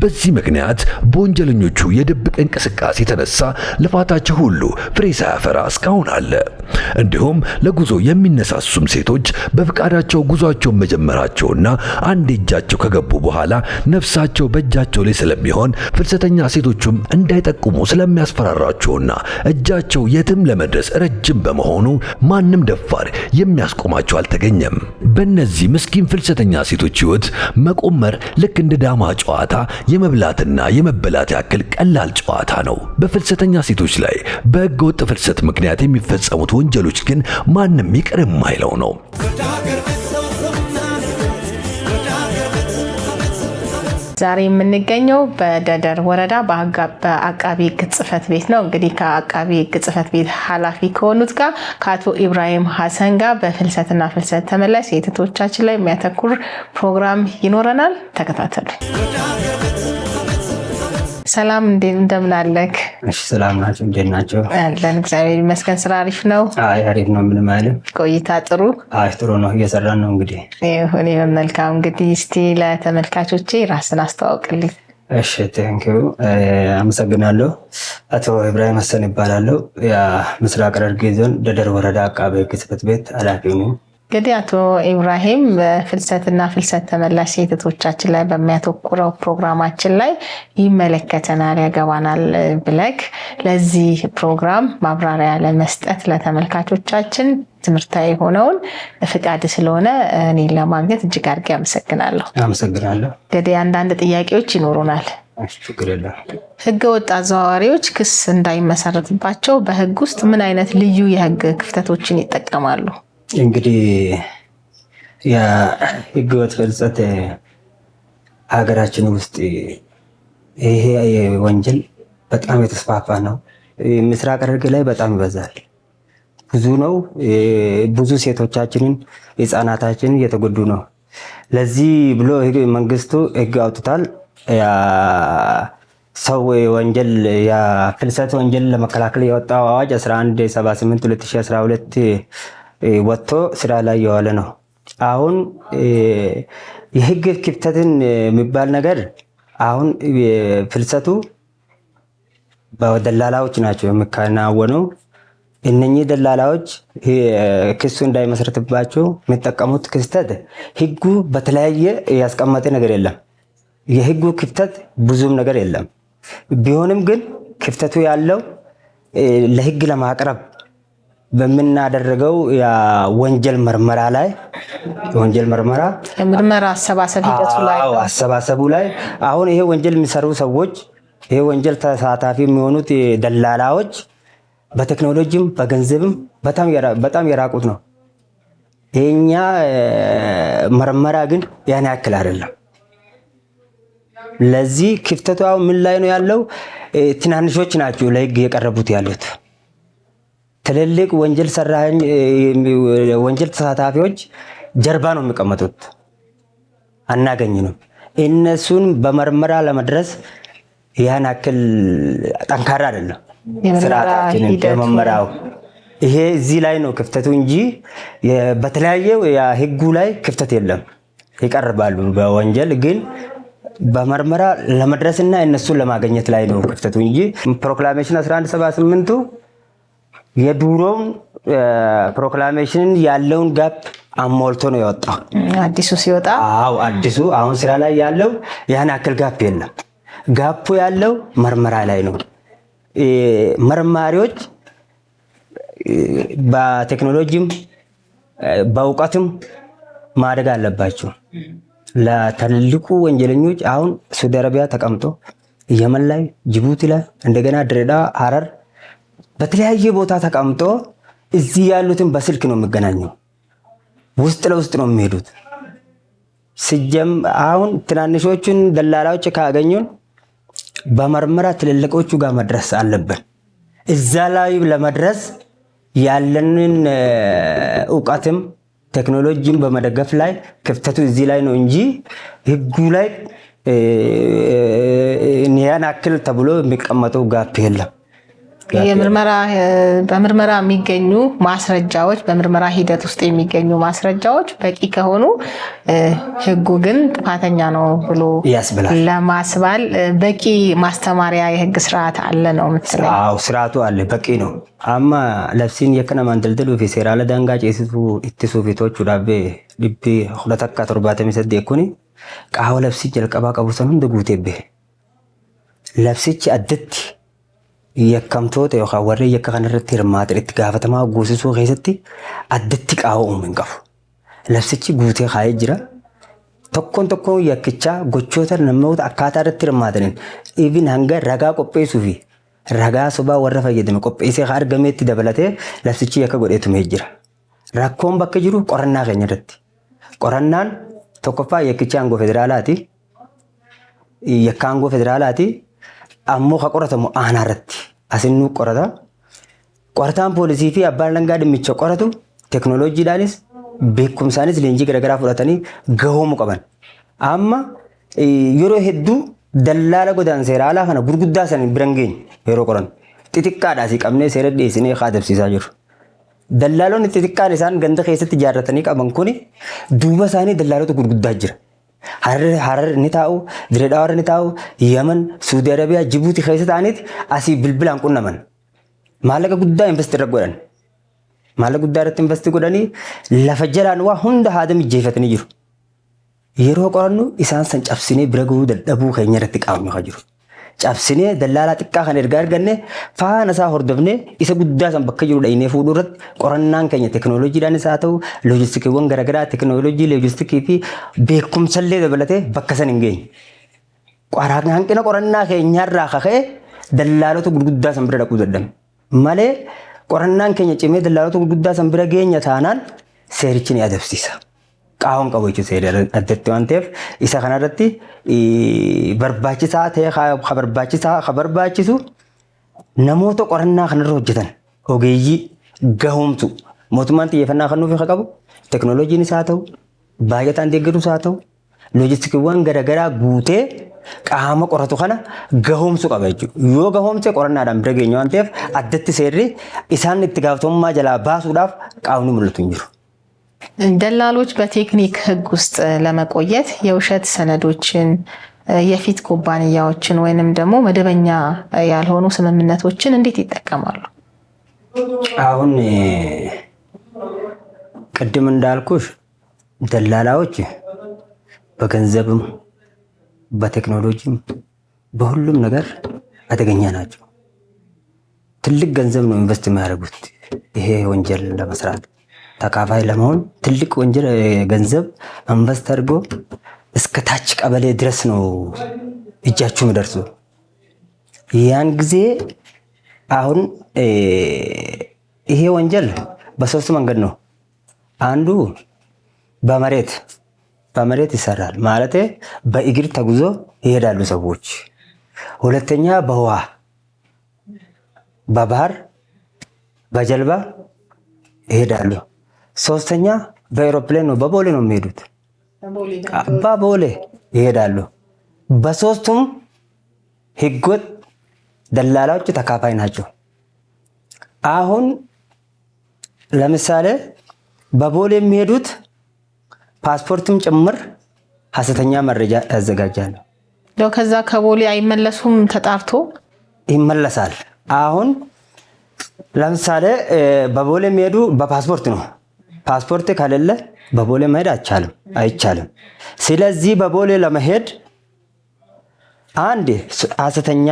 Speaker 4: በዚህ ምክንያት በወንጀለኞቹ የድብቅ እንቅስቃሴ የተነሳ ልፋታቸው ሁሉ ፍሬ ሳያፈራ እስካሁን አለ። እንዲሁም ለጉዞ የሚነሳሱም ሴቶች በፍቃዳቸው ጉዟቸውን መጀመራቸውና አንድ እጃቸው ከገቡ በኋላ ነፍሳቸው በእጃቸው ላይ ስለሚሆን ፍልሰተኛ ሴቶቹም እንዳይጠቁሙ ስለሚያስፈራራቸውና እጃቸው የትም ለመድረስ ረጅም በመሆኑ ማንም ደፋር የሚያስቆማቸው አልተገኘም። በእነዚህ ምስኪን ፍልሰተኛ ሴቶች ህይወት መቆመር ልክ እንደ ዳማ ጨዋታ የመብላትና የመበላት ያክል ቀላል ጨዋታ ነው። በፍልሰተኛ ሴቶች ላይ በህገ ወጥ ፍልሰት ምክንያት የሚፈጸሙት ወንጀሎች ግን ማንም ይቅር የማይለው ነው።
Speaker 2: ዛሬ የምንገኘው በደደር ወረዳ በአቃቢ ሕግ ጽሕፈት ቤት ነው። እንግዲህ ከአቃቢ ሕግ ጽሕፈት ቤት ኃላፊ ከሆኑት ጋር ከአቶ ኢብራሂም ሐሰን ጋር በፍልሰትና ፍልሰት ተመላሽ ሴቶቻችን ላይ የሚያተኩር ፕሮግራም ይኖረናል። ተከታተሉ። ሰላም እንደምን አለክ?
Speaker 3: እሺ ሰላም ናቸው። እንዴት ናቸው?
Speaker 2: አለን እግዚአብሔር ይመስገን። ስራ አሪፍ ነው?
Speaker 3: አይ አሪፍ ነው። ምንም አይልም።
Speaker 2: ቆይታ ጥሩ?
Speaker 3: አይ ጥሩ ነው። እየሰራን ነው። እንግዲህ
Speaker 2: እኔ መልካም። እንግዲህ እስቲ ለተመልካቾቼ ራስን አስተዋውቅልኝ።
Speaker 3: እሺ ቴንኪው፣ አመሰግናለሁ። አቶ ኢብራሂም ሐሰን ይባላለሁ። የምስራቅ ሐረርጌ ዞን ደደር ወረዳ አቃቤ ሕግ ጽሕፈት ቤት ኃላፊ ነኝ።
Speaker 2: እንግዲህ አቶ ኢብራሂም ፍልሰትና ፍልሰት ተመላሽ ሴቶቻችን ላይ በሚያተኩረው ፕሮግራማችን ላይ ይመለከተናል፣ ያገባናል ብለክ ለዚህ ፕሮግራም ማብራሪያ ለመስጠት ለተመልካቾቻችን ትምህርታዊ የሆነውን ፍቃድ ስለሆነ እኔን ለማግኘት እጅግ አድርጌ አመሰግናለሁ።
Speaker 3: አመሰግናለሁ።
Speaker 2: እንግዲህ አንዳንድ ጥያቄዎች ይኖሩናል።
Speaker 3: ችግር የለም።
Speaker 2: ህገ ወጥ አዘዋዋሪዎች ክስ እንዳይመሰረትባቸው በህግ ውስጥ ምን አይነት ልዩ የህግ ክፍተቶችን ይጠቀማሉ?
Speaker 3: እንግዲህ የህገወጥ ፍልሰት ሀገራችን ውስጥ ይሄ ወንጀል በጣም የተስፋፋ ነው። ምስራቅ ሐረርጌ ላይ በጣም ይበዛል። ብዙ ነው። ብዙ ሴቶቻችንን ህፃናታችንን እየተጎዱ ነው። ለዚህ ብሎ መንግስቱ ህግ አውጥቷል። ሰው ወንጀል የፍልሰት ወንጀል ለመከላከል የወጣው አዋጅ 1178/2012 ወጥቶ ስራ ላይ የዋለ ነው። አሁን የህግ ክፍተትን የሚባል ነገር አሁን ፍልሰቱ በደላላዎች ናቸው የሚከናወነው። እነኚህ ደላላዎች ክሱ እንዳይመሰረትባቸው የሚጠቀሙት ክስተት ህጉ በተለያየ ያስቀመጠ ነገር የለም። የህጉ ክፍተት ብዙም ነገር የለም። ቢሆንም ግን ክፍተቱ ያለው ለህግ ለማቅረብ በምናደርገው የወንጀል ምርመራ ላይ
Speaker 2: ምርመራ አሰባሰብ ሂደቱ ላይ
Speaker 3: አሰባሰቡ ላይ አሁን ይሄ ወንጀል የሚሰሩ ሰዎች ይሄ ወንጀል ተሳታፊ የሚሆኑት ደላላዎች በቴክኖሎጂም በገንዘብም በጣም የራቁት ነው። የኛ ምርመራ ግን ያን ያክል አይደለም። ለዚህ ክፍተቱ አሁን ምን ላይ ነው ያለው? ትናንሾች ናቸው ለህግ የቀረቡት ያሉት። ትልልቅ ወንጀል ተሳታፊዎች ጀርባ ነው የሚቀመጡት፣ አናገኝንም። እነሱን በምርመራ ለመድረስ ያን ያክል ጠንካራ አይደለም ስርዓታችንን በመመራው። ይሄ እዚህ ላይ ነው ክፍተቱ እንጂ በተለያየ ህጉ ላይ ክፍተት የለም። ይቀርባሉ በወንጀል ግን በምርመራ ለመድረስና እነሱን ለማግኘት ላይ ነው ክፍተቱ እንጂ ፕሮክላሜሽን 1178 የዱሮውን ፕሮክላሜሽን ያለውን ጋፕ አሞልቶ ነው የወጣው።
Speaker 2: አዲሱ ሲወጣ
Speaker 3: አዲሱ አሁን ስራ ላይ ያለው ያን ያክል ጋፕ የለም። ጋፑ ያለው ምርመራ ላይ ነው። መርማሪዎች በቴክኖሎጂም በእውቀትም ማደግ አለባቸው። ለትልልቁ ወንጀለኞች አሁን ሳውዲ አረቢያ ተቀምጦ የመን ላይ፣ ጅቡቲ ላይ፣ እንደገና ድሬዳዋ፣ ሐረር በተለያየ ቦታ ተቀምጦ እዚህ ያሉትን በስልክ ነው የሚገናኘው። ውስጥ ለውስጥ ነው የሚሄዱት። አሁን ትናንሾቹን ደላላዎች ካገኙን በምርመራ ትልልቆቹ ጋር መድረስ አለብን። እዛ ላይ ለመድረስ ያለንን እውቀትም ቴክኖሎጂን በመደገፍ ላይ ክፍተቱ እዚህ ላይ ነው እንጂ ህጉ ላይ ያን ያክል ተብሎ የሚቀመጠው ጋፕ የለም።
Speaker 2: በምርመራ የሚገኙ ማስረጃዎች በምርመራ ሂደት ውስጥ የሚገኙ ማስረጃዎች በቂ ከሆኑ ህጉ ግን ጥፋተኛ ነው ብሎ
Speaker 3: ያስብላል።
Speaker 2: ለማስባል በቂ ማስተማሪያ የህግ ስርዓት አለ ነው የምትለኝ?
Speaker 3: አዎ ስርዓቱ አለ፣ በቂ ነው። አማ ለብሲን የከነ ማንደልደሉ ፊሴራ ለዳንጋጭ የሲሱ ኢትሱ ፊቶቹ ዳቤ ዲቢ ሁለተካ ተርባተ ሚሰደ ኩኒ ቃው ለብሲ ጀልቀባ ቀቡሰን እንደጉቴቤ ለብሲች አድት yakkamtoota yookaan warri yakka kanarratti hirmaatan itti gaafatamaa goosisuu keessatti addatti qaawwa'uu hin qabu. Labsichi guutee kaa'ee jira. Tokkoon yakkichaa gochoota namoota akkaataa irratti hirmaataniin even hanga ragaa qopheessuu fi ragaa sobaa warra fayyadame qopheessee argameetti dabalatee labsichi yakka godheetumee jira. Rakkoon bakka jiru qorannaa keenya irratti. Qorannaan tokkoffaa yakkichaa aangoo federaalaati. yakkaangoo federaalaati ammoo ka qoratamu aanaa irratti asinnu qorata qorataan poolisii fi abbaan alangaa dhimmicha qoratu teknooloojiidhaanis beekumsaanis leenjii garaagaraa fudhatanii gahoomuu qaban amma yeroo hedduu dallaala godaan seera alaa kana gurguddaa san biran geenye yeroo qoran xixiqqaadhaasii qabnee seera dhiyeessinee kaadabsiisaa jiru. Dallaalonni xixiqqaan isaan ganda keessatti ijaarratanii qaban kuni duuba isaanii dallaalota gurguddaa jira. Harar ni taa'u, Diree Dhawaa ni taa'u, Yaman, Suudi Arabiyaa, Jibuutii keessa ta'aniiti asii bilbilaan qunnaman. Maallaqa guddaa investi irra godhan. Maallaqa guddaa irratti investi godhanii lafa jalaan waa hunda haada mijjeeffatanii jiru. Yeroo qorannu isaan san cabsinee bira gahuu dadhabuu keenya irratti qaamnu kan jiru. Cabsinee dallaalaa xiqqaa kan erga arganne faana isaa hordofnee isa guddaa san bakka jiru dhaynee fuudhuu irratti qorannaan keenya teknooloojiidhaanis haa ta'u loojistikiiwwan garaagaraa teknooloojii loojistikii fi beekumsallee dabalatee bakka san hin geenye. Hanqina qorannaa keenyaarraa kaka'e dallaalota gurguddaa san bira dhaquu dadhabne. Malee qorannaan keenya cimee dallaalota gurguddaa san bira geenya taanaan seerichi ni adabsiisa. Qaawwan qabu jechuudha seera addatti waan ta'eef isa kanarratti barbaachisaa ta'e ka barbaachisu namoota qorannaa kanarra hojjetan ogeeyyii gahoomsu mootummaan xiyyeeffannaa kan nuuf qabu teknooloojiinis haa ta'u baay'ataan deeggarus haa ta'u loojistikiiwwan garaagaraa guutee qaama qoratu kana gahoomsu qaba jechuudha. Yoo gahoomse qorannaadhaan bira geenya waan ta'eef addatti seerri isaan itti gaafatamummaa jalaa baasuudhaaf qaamni mul'atu hin jiru.
Speaker 2: ደላሎች በቴክኒክ ህግ ውስጥ ለመቆየት የውሸት ሰነዶችን የፊት ኩባንያዎችን ወይንም ደግሞ መደበኛ ያልሆኑ ስምምነቶችን እንዴት ይጠቀማሉ?
Speaker 3: አሁን ቅድም እንዳልኩሽ ደላላዎች በገንዘብም በቴክኖሎጂም በሁሉም ነገር አደገኛ ናቸው። ትልቅ ገንዘብ ነው ኢንቨስት የሚያደርጉት ይሄ ወንጀል ለመስራት ተካፋይ ለመሆን ትልቅ ወንጀል ገንዘብ ኢንቨስት አድርጎ እስከ ታች ቀበሌ ድረስ ነው እጃችሁ የሚደርሱ። ያን ጊዜ አሁን ይሄ ወንጀል በሶስት መንገድ ነው። አንዱ በመሬት ይሰራል ማለት በእግር ተጉዞ ይሄዳሉ ሰዎች። ሁለተኛ በውሃ በባህር በጀልባ ይሄዳሉ። ሶስተኛ በኤሮፕሌን ነው በቦሌ ነው የሚሄዱት። በቦሌ ይሄዳሉ። በሶስቱም ህገወጥ ደላላዎች ተካፋይ ናቸው። አሁን ለምሳሌ በቦሌ የሚሄዱት ፓስፖርትም ጭምር ሐሰተኛ መረጃ ያዘጋጃሉ።
Speaker 2: ከዛ ከቦሌ አይመለሱም፣ ተጣርቶ
Speaker 3: ይመለሳል። አሁን ለምሳሌ በቦሌ የሚሄዱ በፓስፖርት ነው። ፓስፖርት ከሌለ በቦሌ መሄድ አይቻልም። ስለዚህ በቦሌ ለመሄድ አንድ ሐሰተኛ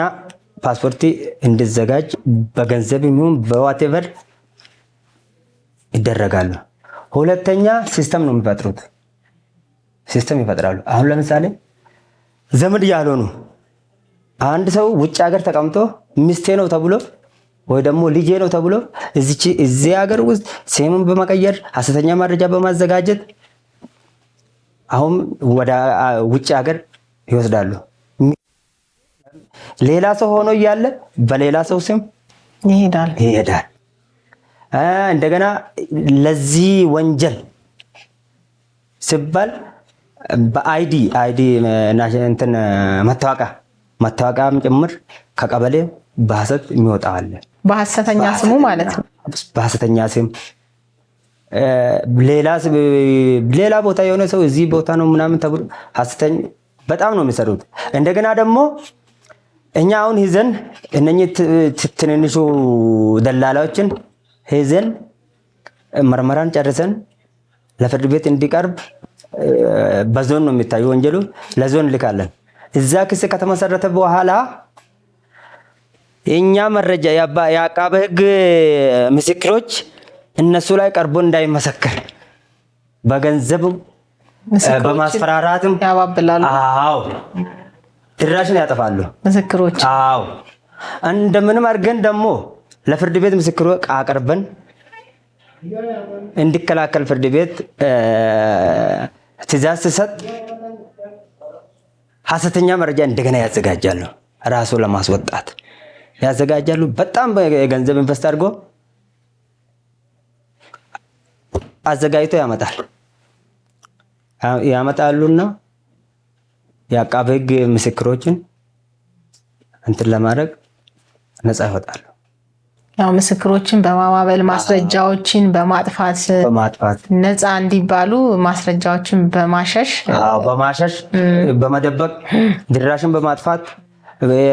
Speaker 3: ፓስፖርት እንዲዘጋጅ በገንዘብ ይሁን በዋቴቨር ይደረጋሉ። ሁለተኛ ሲስተም ነው የሚፈጥሩት። ሲስተም ይፈጥራሉ። አሁን ለምሳሌ ዘመድ ያልሆኑ አንድ ሰው ውጭ ሀገር ተቀምጦ ሚስቴ ነው ተብሎ ወይ ደግሞ ልጄ ነው ተብሎ እዚህ ሀገር ውስጥ ስሙን በመቀየር ሐሰተኛ መረጃ በማዘጋጀት አሁን ወደ ውጭ ሀገር ይወስዳሉ። ሌላ ሰው ሆኖ እያለ በሌላ ሰው ስም ይሄዳል። እንደገና ለዚህ ወንጀል ሲባል በአይዲ እንትን መታወቂያም ጭምር ከቀበሌ በሐሰት የሚወጣ አለ።
Speaker 2: በሐሰተኛ ስሙ ማለት ነው።
Speaker 3: በሐሰተኛ ስም ሌላ ቦታ የሆነ ሰው እዚህ ቦታ ነው ምናምን ተብሎ ሐሰተኛ በጣም ነው የሚሰሩት። እንደገና ደግሞ እኛ አሁን ይዘን እነኚህ ትንንሹ ደላላዎችን ይዘን ምርመራን ጨርሰን ለፍርድ ቤት እንዲቀርብ በዞን ነው የሚታየው ወንጀሉ። ለዞን ልካለን። እዛ ክስ ከተመሰረተ በኋላ የኛ መረጃ የአቃቤ ሕግ ምስክሮች እነሱ ላይ ቀርቦ እንዳይመሰክር በገንዘብም በማስፈራራትም
Speaker 2: ያባብላሉ።
Speaker 3: አዎ ድራሽን ያጠፋሉ
Speaker 2: ምስክሮች።
Speaker 3: አዎ እንደምንም አድርገን ደግሞ ለፍርድ ቤት ምስክሮ አቀርበን እንዲከላከል ፍርድ ቤት ትዕዛዝ ሲሰጥ ሐሰተኛ መረጃ እንደገና ያዘጋጃሉ። ራሱ ለማስወጣት ያዘጋጃሉ። በጣም ገንዘብ ኢንቨስት አድርጎ አዘጋጅቶ ያመጣሉና የአቃቤ ሕግ ምስክሮችን እንትን ለማድረግ ነፃ ይወጣሉ።
Speaker 2: ያው ምስክሮችን በማባበል ማስረጃዎችን በማጥፋት ነፃ እንዲባሉ ማስረጃዎችን በማሸሽ
Speaker 3: በመደበቅ ድራሽን በማጥፋት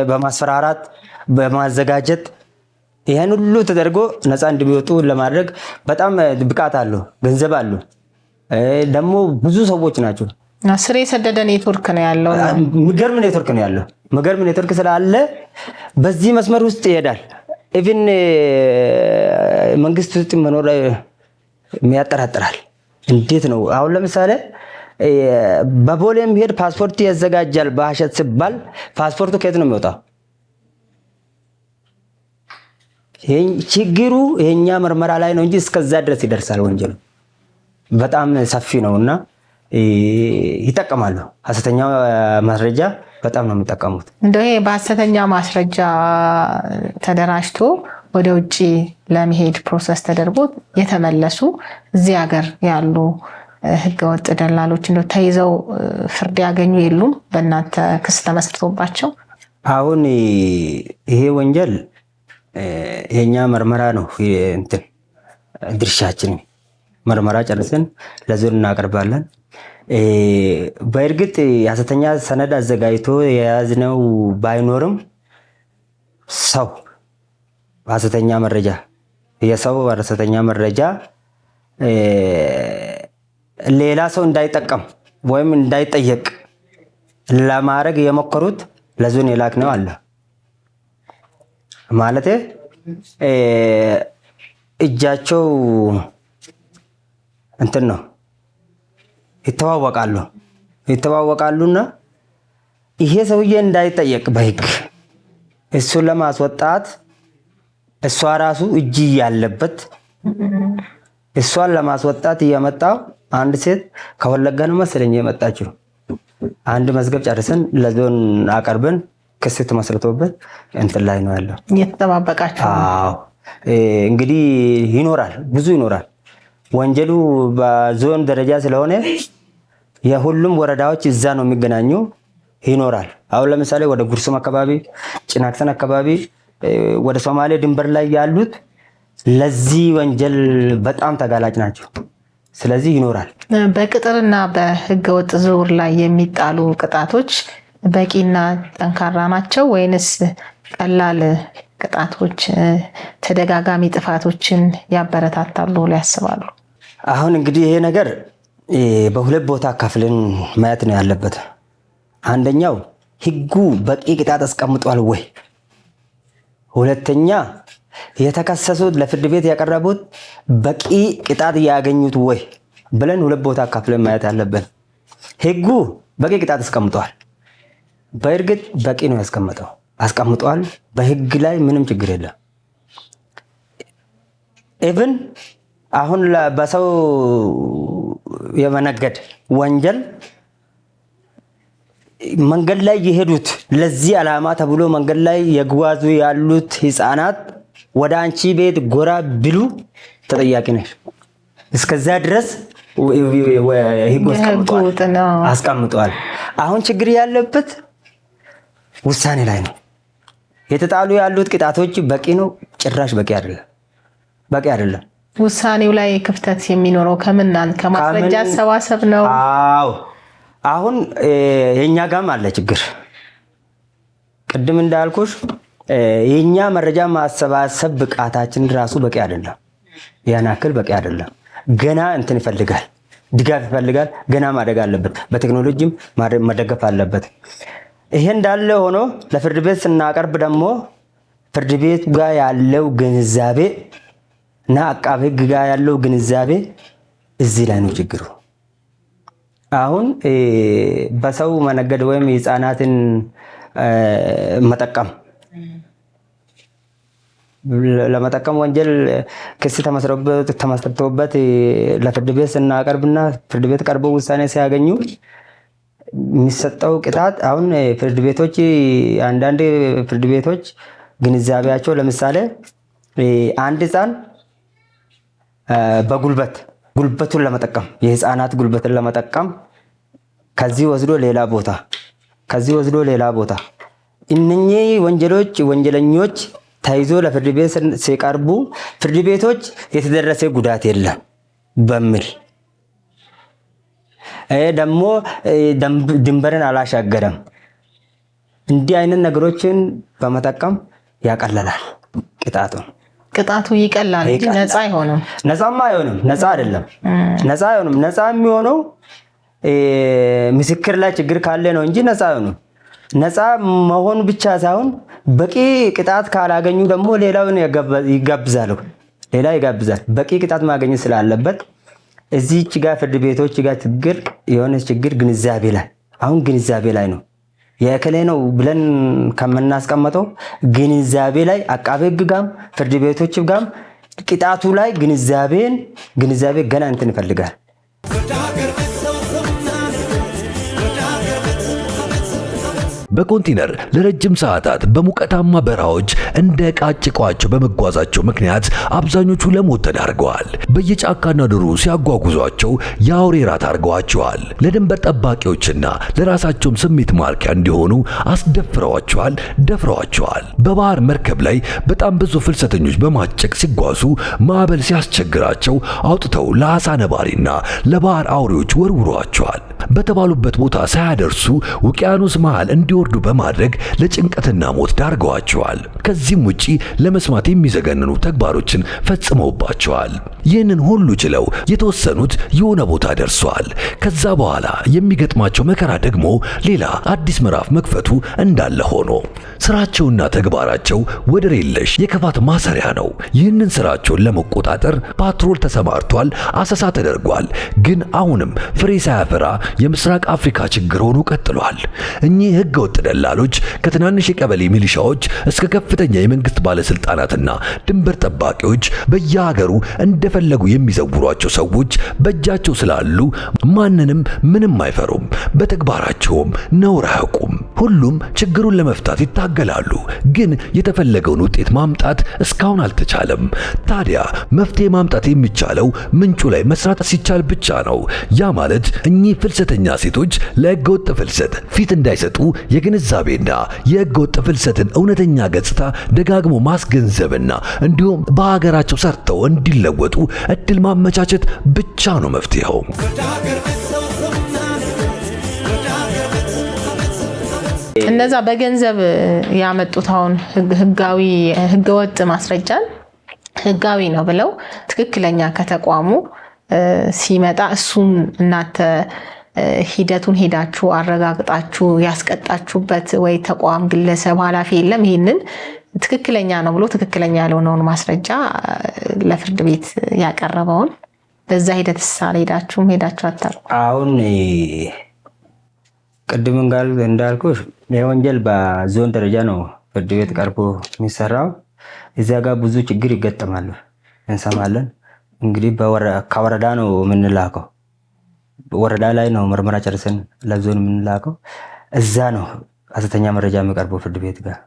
Speaker 3: በማስፈራራት በማዘጋጀት ይሄን ሁሉ ተደርጎ ነፃ እንዲወጡ ለማድረግ በጣም ብቃት አለው፣ ገንዘብ አለው። ደግሞ ብዙ ሰዎች ናቸው።
Speaker 2: ስር የሰደደ ኔትወርክ ነው ያለው።
Speaker 3: የሚገርም ኔትወርክ ነው ያለው። የሚገርም ኔትወርክ ስላለ በዚህ መስመር ውስጥ ይሄዳል። ኢቭን መንግስት ውስጥ መኖር የሚያጠራጥራል። እንዴት ነው አሁን ለምሳሌ በቦሌ የሚሄድ ፓስፖርት ያዘጋጃል በሐሰት ሲባል ፓስፖርቱ ከየት ነው የሚወጣው? ችግሩ የኛ ምርመራ ላይ ነው እንጂ እስከዛ ድረስ ይደርሳል። ወንጀሉ በጣም ሰፊ ነውና ይጠቀማሉ። ሐሰተኛ ማስረጃ በጣም ነው የሚጠቀሙት።
Speaker 2: እንደው በሐሰተኛ ማስረጃ ተደራጅቶ ወደ ውጪ ለመሄድ ፕሮሰስ ተደርጎ የተመለሱ እዚህ ሀገር ያሉ ህገወጥ ደላሎች እንደው ተይዘው ፍርድ ያገኙ የሉም? በእናንተ ክስ ተመስርቶባቸው?
Speaker 3: አሁን ይሄ ወንጀል የኛ ምርመራ ነው። እንትን ድርሻችን ምርመራ ጨርሰን ለዞን እናቀርባለን። በእርግጥ የሐሰተኛ ሰነድ አዘጋጅቶ የያዝነው ባይኖርም ሰው ሐሰተኛ መረጃ ሐሰተኛ መረጃ ሌላ ሰው እንዳይጠቀም ወይም እንዳይጠየቅ ለማድረግ የሞከሩት ለዞን የላክነው አለ ማለት እጃቸው እንትን ነው ይተዋወቃሉና ይሄ ሰውዬ እንዳይጠየቅ በህግ እሱን ለማስወጣት እሷ ራሱ እጅ ያለበት እሷን ለማስወጣት እየመጣው አንድ ሴት ከወለጋ ነው መሰለኝ የመጣችው። አንድ መዝገብ ጨርሰን ለዞን አቀርበን ክስ ተመስርቶበት እንትን ላይ ነው ያለው።
Speaker 2: እየተጠባበቃችሁ?
Speaker 3: አዎ እንግዲህ ይኖራል፣ ብዙ ይኖራል። ወንጀሉ በዞን ደረጃ ስለሆነ የሁሉም ወረዳዎች እዛ ነው የሚገናኙ ይኖራል። አሁን ለምሳሌ ወደ ጉርሱም አካባቢ፣ ጭናክሰን አካባቢ፣ ወደ ሶማሌ ድንበር ላይ ያሉት ለዚህ ወንጀል በጣም ተጋላጭ ናቸው። ስለዚህ ይኖራል።
Speaker 2: በቅጥርና በህገወጥ ዝውውር ላይ የሚጣሉ ቅጣቶች በቂና ጠንካራ ናቸው ወይንስ ቀላል ቅጣቶች ተደጋጋሚ ጥፋቶችን ያበረታታሉ ብለው ያስባሉ?
Speaker 3: አሁን እንግዲህ ይሄ ነገር በሁለት ቦታ ከፍለን ማየት ነው ያለበት። አንደኛው ህጉ በቂ ቅጣት አስቀምጧል ወይ፣ ሁለተኛ የተከሰሱት ለፍርድ ቤት ያቀረቡት በቂ ቅጣት ያገኙት ወይ ብለን ሁለት ቦታ ከፍለን ማየት ያለብን። ህጉ በቂ ቅጣት አስቀምጧል። በእርግጥ በቂ ነው አስቀምጧል። በህግ ላይ ምንም ችግር የለም። ኢቭን አሁን በሰው የመነገድ ወንጀል መንገድ ላይ የሄዱት ለዚህ ዓላማ ተብሎ መንገድ ላይ የጓዙ ያሉት ህፃናት ወደ አንቺ ቤት ጎራ ቢሉ ተጠያቂ ነሽ። እስከዛ ድረስ ህጉ አስቀምጧል። አሁን ችግር ያለበት ውሳኔ ላይ ነው። የተጣሉ ያሉት ቅጣቶች በቂ ነው? ጭራሽ በቂ አይደለም።
Speaker 2: ውሳኔው ላይ ክፍተት የሚኖረው ከማስረጃ አሰባሰብ ነው።
Speaker 3: አዎ አሁን የኛ ጋም አለ ችግር። ቅድም እንዳልኩሽ የኛ መረጃ ማሰባሰብ ብቃታችን ራሱ በቂ አይደለም። ያን ያክል በቂ አይደለም። ገና እንትን ይፈልጋል፣ ድጋፍ ይፈልጋል። ገና ማደግ አለበት። በቴክኖሎጂም መደገፍ አለበት። ይሄ እንዳለ ሆኖ ለፍርድ ቤት ስናቀርብ ደግሞ ፍርድ ቤት ጋር ያለው ግንዛቤ እና አቃቤ ሕግ ጋር ያለው ግንዛቤ እዚህ ላይ ነው ችግሩ። አሁን በሰው መነገድ ወይም ህፃናትን መጠቀም ለመጠቀም ወንጀል ክስ ተመስርቶበት ለፍርድ ቤት ስናቀርብና ፍርድ ቤት ቀርበው ውሳኔ ሲያገኙ የሚሰጠው ቅጣት አሁን ፍርድ ቤቶች አንዳንድ ፍርድ ቤቶች ግንዛቤያቸው ለምሳሌ አንድ ህፃን ጉልበቱን ለመጠቀም የህፃናት ጉልበትን ለመጠቀም ከዚህ ወስዶ ሌላ ቦታ እነኚህ ወንጀለኞች ተይዞ ለፍርድ ቤት ሲቀርቡ ፍርድ ቤቶች የተደረሰ ጉዳት የለም በሚል ደግሞ ድንበርን አላሻገረም እንዲህ አይነት ነገሮችን በመጠቀም ያቀለላል ቅጣቱ
Speaker 2: ይቀላል እንጂ ነፃ አይሆንም።
Speaker 3: ነፃማ አይሆንም። ነፃ አይደለም። ነፃ የሚሆነው ምስክር ላይ ችግር ካለ ነው እንጂ ነፃ አይሆንም። ነፃ መሆን ብቻ ሳይሆን በቂ ቅጣት ካላገኙ ደግሞ ሌላውን ይጋብዛል። በቂ ቅጣት ማግኘት ስላለበት እዚህች ጋር ፍርድ ቤቶች ጋር ችግር ግንዛቤ ላይ ነው። የእከሌ ነው ብለን ከምናስቀምጠው ግንዛቤ ላይ አቃቤ ሕግ ጋም ፍርድ ቤቶች ጋም ቅጣቱ ላይ ግንዛቤ ገና እንትን ይፈልጋል።
Speaker 4: በኮንቴነር ለረጅም ሰዓታት በሙቀታማ በረሃዎች እንደ ቃጭቋቸው በመጓዛቸው ምክንያት አብዛኞቹ ለሞት ተዳርገዋል። በየጫካና ድሩ ሲያጓጉዟቸው የአውሬ ራት አድርገዋቸዋል። ለድንበር ጠባቂዎችና ለራሳቸውም ስሜት ማርኪያ እንዲሆኑ አስደፍረዋቸዋል፣ ደፍረዋቸዋል። በባህር መርከብ ላይ በጣም ብዙ ፍልሰተኞች በማጨቅ ሲጓዙ ማዕበል ሲያስቸግራቸው አውጥተው ለአሳ ነባሪና ለባህር አውሬዎች ወርውረዋቸዋል። በተባሉበት ቦታ ሳያደርሱ ውቅያኖስ መሃል እንዲወርዱ በማድረግ ለጭንቀትና ሞት ዳርገዋቸዋል። ከዚህም ውጪ ለመስማት የሚዘገንኑ ተግባሮችን ፈጽመውባቸዋል። ይህንን ሁሉ ችለው የተወሰኑት የሆነ ቦታ ደርሰዋል። ከዛ በኋላ የሚገጥማቸው መከራ ደግሞ ሌላ አዲስ ምዕራፍ መክፈቱ እንዳለ ሆኖ ስራቸውና ተግባራቸው ወደር የለሽ የክፋት ማሰሪያ ነው። ይህንን ስራቸውን ለመቆጣጠር ፓትሮል ተሰማርቷል፣ አሰሳ ተደርጓል። ግን አሁንም ፍሬ ሳያፈራ የምስራቅ አፍሪካ ችግር ሆኖ ቀጥሏል። እኚህ ህገወጥ ደላሎች ከትናንሽ የቀበሌ ሚሊሻዎች እስከ ከፍተኛ የመንግስት ባለስልጣናትና ድንበር ጠባቂዎች በየሀገሩ እንደፈለጉ የሚዘውሯቸው ሰዎች በእጃቸው ስላሉ ማንንም ምንም አይፈሩም። በተግባራቸውም ነውር አያውቁም። ሁሉም ችግሩን ለመፍታት ይታገላሉ። ግን የተፈለገውን ውጤት ማምጣት እስካሁን አልተቻለም። ታዲያ መፍትሄ ማምጣት የሚቻለው ምንጩ ላይ መስራት ሲቻል ብቻ ነው። ያ ማለት እኚህ ፍልሰተኛ ሴቶች ለህገወጥ ፍልሰት ፊት እንዳይሰጡ የግንዛቤና የህገወጥ ፍልሰትን እውነተኛ ገጽታ ደጋግሞ ማስገንዘብና እንዲሁም በሀገራቸው ሰርተው እንዲለወጡ እድል ማመቻቸት ብቻ ነው መፍትሄው።
Speaker 2: እነዛ በገንዘብ ያመጡት አሁን ህገወጥ ማስረጃን ህጋዊ ነው ብለው ትክክለኛ ከተቋሙ ሲመጣ እሱን እናንተ ሂደቱን ሄዳችሁ አረጋግጣችሁ ያስቀጣችሁበት ወይ ተቋም ግለሰብ ኃላፊ የለም? ይሄንን ትክክለኛ ነው ብሎ ትክክለኛ ያልሆነውን ማስረጃ ለፍርድ ቤት ያቀረበውን በዛ ሂደት ሄዳችሁ አታውቁ?
Speaker 3: አሁን ቅድም እንዳልኩሽ የወንጀል በዞን ደረጃ ነው ፍርድ ቤት ቀርቦ የሚሰራው። እዚያ ጋር ብዙ ችግር ይገጠማል እንሰማለን። እንግዲህ ከወረዳ ነው የምንላከው። ወረዳ ላይ ነው ምርመራ ጨርሰን ለዞን የምንላከው። እዛ ነው ሐሰተኛ መረጃ የሚቀርበው ፍርድ ቤት ጋር።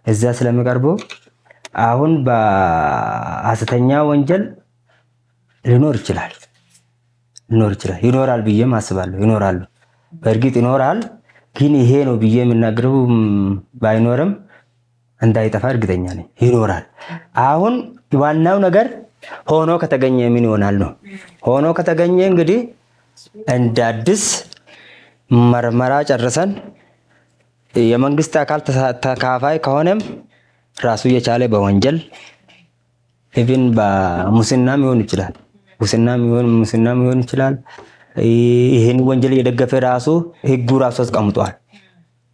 Speaker 3: እዛ ስለሚቀርበው አሁን በሐሰተኛ ወንጀል ሊኖር ይችላል ይኖራል ብዬም አስባለሁ። ይኖራሉ፣ በእርግጥ ይኖራል። ግን ይሄ ነው ብዬ የምናገረው ባይኖርም እንዳይጠፋ እርግጠኛ ነኝ ይኖራል። አሁን ዋናው ነገር ሆኖ ከተገኘ ምን ይሆናል ነው። ሆኖ ከተገኘ እንግዲህ እንደ አዲስ ምርመራ ጨርሰን የመንግስት አካል ተካፋይ ከሆነም ራሱ የቻለ በወንጀል ኢቭን በሙስናም ሊሆን ይችላል። ሙስናም ሊሆን ይችላል። ይሄን ወንጀል እየደገፈ ራሱ ህጉ ራሱ አስቀምጧል።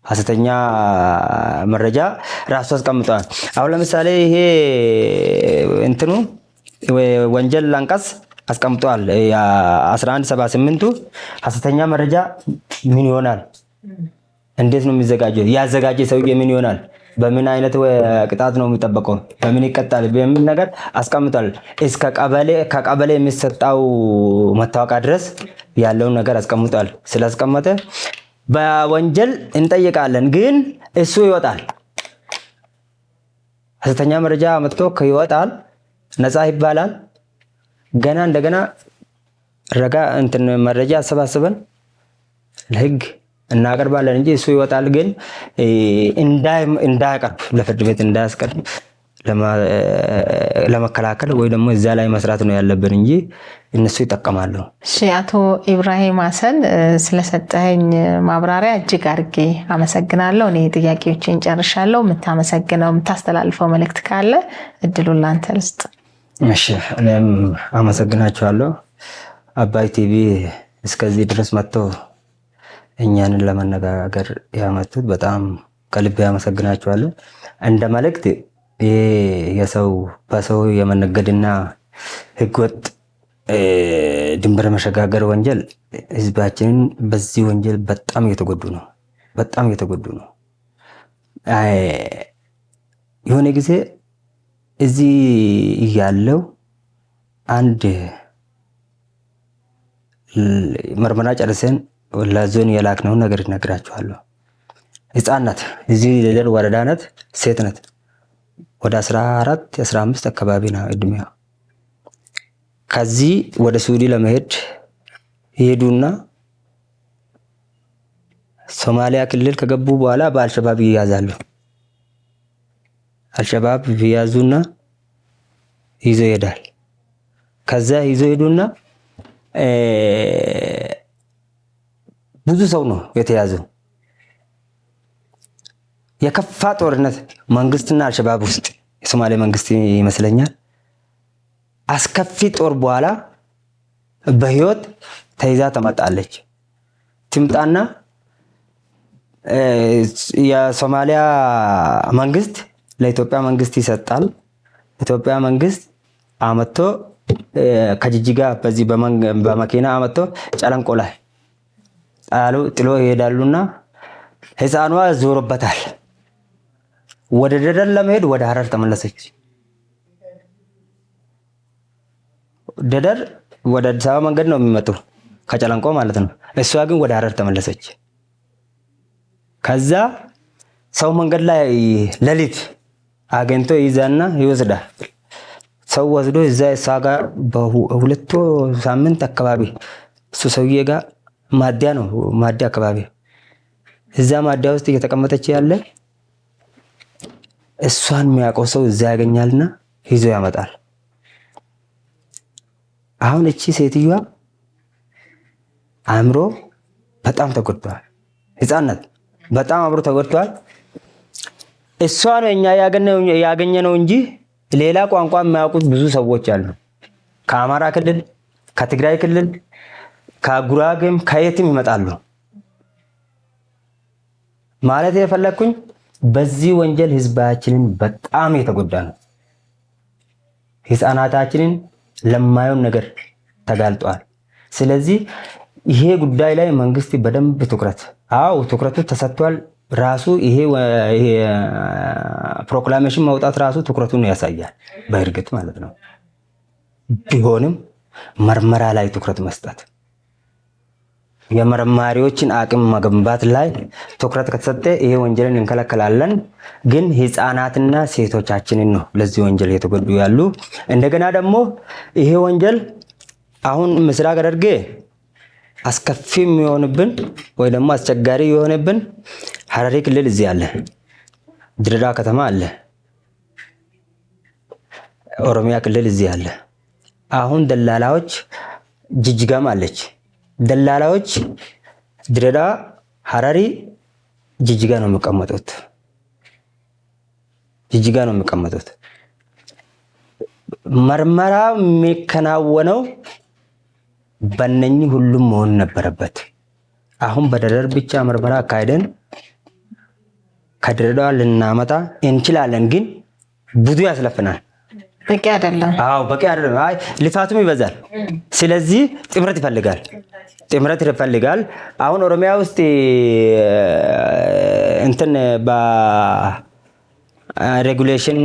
Speaker 3: ሐሰተኛ መረጃ ራሱ አስቀምጧል። አሁን ለምሳሌ ይሄ እንትኑ ወንጀል አንቀጽ አስቀምጧል። 1178ቱ ሐሰተኛ መረጃ ምን ይሆናል? እንዴት ነው የሚዘጋጀው? ያዘጋጀ ሰውዬ ምን ይሆናል? በምን አይነት ቅጣት ነው የሚጠበቀው? በምን ይቀጣል? በምን ነገር አስቀምጧል። እስከ ከቀበሌ የሚሰጣው መታወቂያ ድረስ ያለውን ነገር አስቀምጧል። ስላስቀመጠ በወንጀል እንጠይቃለን፣ ግን እሱ ይወጣል። ሐሰተኛ መረጃ መጥቶ ይወጣል፣ ነፃ ይባላል። ገና እንደገና ረጋ እንትን መረጃ አሰባስበን ለህግ እናቀርባለን እንጂ እሱ ይወጣል። ግን እንዳያቀርብ ለፍርድ ቤት እንዳያስቀርብ ለመከላከል ወይ ደግሞ እዛ ላይ መስራት ነው ያለብን እንጂ እነሱ ይጠቀማሉ።
Speaker 2: እሺ፣ አቶ ኢብራሂም ሀሰን ስለሰጠኝ ማብራሪያ እጅግ አድርጌ አመሰግናለሁ። እኔ ጥያቄዎችን ጨርሻለሁ። የምታመሰግነው የምታስተላልፈው መልእክት ካለ እድሉን ላንተ ልስጥ።
Speaker 3: እሺ፣ እኔም አመሰግናቸዋለሁ። አባይ ቲቪ እስከዚህ ድረስ መጥቶ እኛንን ለመነጋገር ያመጡት በጣም ከልብ ያመሰግናቸዋለሁ። እንደ መልእክት የሰው በሰው የመነገድና ህገወጥ ድንበር መሸጋገር ወንጀል ህዝባችንን በዚህ ወንጀል በጣም እየተጎዱ ነው። የሆነ ጊዜ እዚህ ያለው አንድ ምርመራ ጨርሰን ለዞን የላክነውን ነገር ይነግራችኋለሁ። ህፃን ናት፣ እዚህ ደደር ወረዳ ናት፣ ሴት ናት። ወደ 14 15 አካባቢ ነው እድሜዋ። ከዚህ ወደ ሱዲ ለመሄድ ይሄዱና ሶማሊያ ክልል ከገቡ በኋላ በአልሸባብ ይያዛሉ። አልሸባብ ይያዙና ይዞ ይሄዳል። ከዛ ይዞ ሄዱና ብዙ ሰው ነው የተያዘው። የከፋ ጦርነት መንግስትና አልሸባብ ውስጥ የሶማሌ መንግስት ይመስለኛል አስከፊ ጦር በኋላ በህይወት ተይዛ ተመጣለች። ትምጣና የሶማሊያ መንግስት ለኢትዮጵያ መንግስት ይሰጣል። ኢትዮጵያ መንግስት አመቶ ከጅጅጋ በዚህ በመኪና አመቶ ጨለንቆ ላይ ጥሎ ይሄዳሉና ህፃኗ ዞሮበታል። ወደ ደደር ለመሄድ ወደ ሐረር ተመለሰች። ደደር ወደ አዲስ አበባ መንገድ ነው የሚመጡ ከጨለንቆ ማለት ነው። እሷ ግን ወደ ሐረር ተመለሰች። ከዛ ሰው መንገድ ላይ ሌሊት አገኝቶ ይዛና ይወስዳል። ሰው ወስዶ እዛ እሷ ጋር በሁለቱ ሳምንት አካባቢ እሱ ሰውዬ ጋር ማዲያ ነው ማዲያ አካባቢ እዛ ማዲያ ውስጥ እየተቀመጠች ያለ እሷን የሚያውቀው ሰው እዛ ያገኛልና ይዞ ያመጣል። አሁን እቺ ሴትዮዋ አእምሮ በጣም ተጎድቷል። ህፃናት በጣም አብሮ ተጎድቷል። እሷ ነው እኛ ያገኘነው እንጂ ሌላ ቋንቋ የሚያውቁት ብዙ ሰዎች አሉ። ከአማራ ክልል፣ ከትግራይ ክልል፣ ከጉራጌም ከየትም ይመጣሉ። ማለት የፈለኩኝ በዚህ ወንጀል ህዝባችንን በጣም የተጎዳ ነው። ህፃናታችንን ለማየውን ነገር ተጋልጧል። ስለዚህ ይሄ ጉዳይ ላይ መንግስት በደንብ ትኩረቱ ተሰጥቷል። ራሱ ይሄ ፕሮክላሜሽን ማውጣት ራሱ ትኩረቱን ያሳያል በእርግጥ ማለት ነው። ቢሆንም መርመራ ላይ ትኩረት መስጠት፣ የመርማሪዎችን አቅም መገንባት ላይ ትኩረት ከተሰጠ ይሄ ወንጀልን እንከለከላለን። ግን ህፃናትና ሴቶቻችንን ነው ለዚህ ወንጀል የተጎዱ ያሉ። እንደገና ደግሞ ይሄ ወንጀል አሁን ምስራቅ ሐረርጌ አስከፊ የሚሆንብን ወይ ደግሞ አስቸጋሪ የሆነብን ሐረሪ ክልል እዚህ አለ፣ ድሬዳዋ ከተማ አለ፣ ኦሮሚያ ክልል እዚህ አለ። አሁን ደላላዎች ጅጅጋም አለች። ደላላዎች ድሬዳዋ፣ ሐረሪ፣ ጅጅጋ ነው የሚቀመጡት። መርመራ የሚከናወነው በእነኚህ ሁሉም መሆን ነበረበት። አሁን በደደር ብቻ ምርመራ አካሄደን ከድሬዳዋ ልናመጣ እንችላለን፣ ግን ብዙ ያስለፍናል።
Speaker 2: በቂ አይደለም።
Speaker 3: አዎ በቂ አይደለም። አይ ልፋቱም ይበዛል። ስለዚህ ጥምረት ይፈልጋል። አሁን ኦሮሚያ ውስጥ እንትን በሬጉሌሽን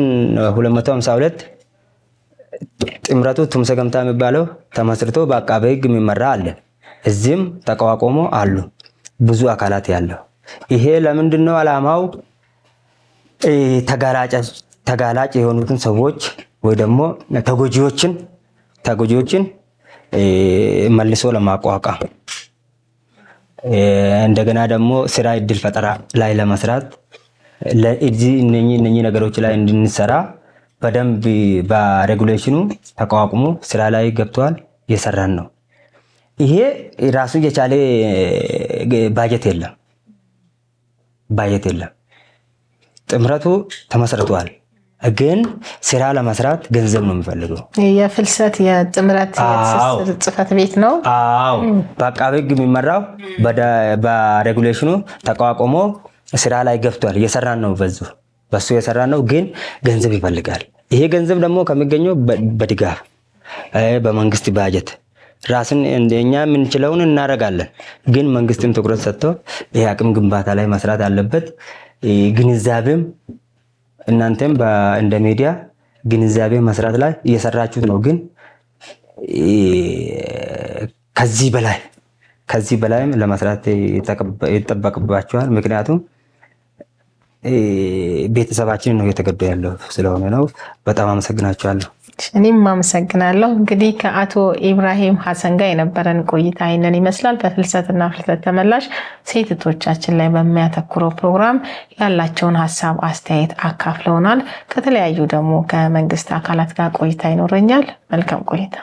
Speaker 3: 252 ጥምረቱ ቱምሰ ገምታ የሚባለው ተመስርቶ በአቃቤ ሕግ የሚመራ አለ። እዚህም ተቋቁሞ አሉ። ብዙ አካላት ያለው ይሄ ለምንድነው ዓላማው? ተጋላጭ የሆኑትን ሰዎች ወይ ደግሞ ተጎጂዎችን መልሶ ለማቋቋም እንደገና ደግሞ ስራ እድል ፈጠራ ላይ ለመስራት እነኚህ ነገሮች ላይ እንድንሰራ በደንብ በሬጉሌሽኑ ተቋቁሞ ስራ ላይ ገብቷል። እየሰራን ነው። ይሄ ራሱ የቻለ ባጀት የለም። ጥምረቱ ተመስርቷል፣ ግን ስራ ለመስራት ገንዘብ ነው የሚፈልገው።
Speaker 2: የፍልሰት የጥምረት ጽህፈት ቤት ነው።
Speaker 3: አዎ በአቃቤ ሕግ የሚመራው በሬጉሌሽኑ ተቋቁሞ ስራ ላይ ገብቷል። እየሰራን ነው፣ በሱ እየሰራን ነው፣ ግን ገንዘብ ይፈልጋል። ይሄ ገንዘብ ደግሞ ከሚገኘው በድጋፍ በመንግስት ባጀት ራስን እንደኛ የምንችለውን እናደርጋለን። ግን መንግስትም ትኩረት ሰጥቶ ይሄ አቅም ግንባታ ላይ መስራት አለበት። ግንዛቤም እናንተም እንደ ሚዲያ ግንዛቤ መስራት ላይ እየሰራችሁት ነው። ግን ከዚህ በላይም ለመስራት ይጠበቅባችኋል። ምክንያቱም ቤተሰባችን ነው እየተገደ ያለው ስለሆነ ነው። በጣም አመሰግናችኋለሁ።
Speaker 2: እኔም አመሰግናለሁ። እንግዲህ ከአቶ ኢብራሂም ሐሰን ጋር የነበረን ቆይታ ይህንን ይመስላል። በፍልሰትና ፍልሰት ተመላሽ ሴት እህቶቻችን ላይ በሚያተኩረው ፕሮግራም ያላቸውን ሀሳብ አስተያየት አካፍለውናል። ከተለያዩ ደግሞ ከመንግስት አካላት ጋር ቆይታ ይኖረኛል። መልካም ቆይታ።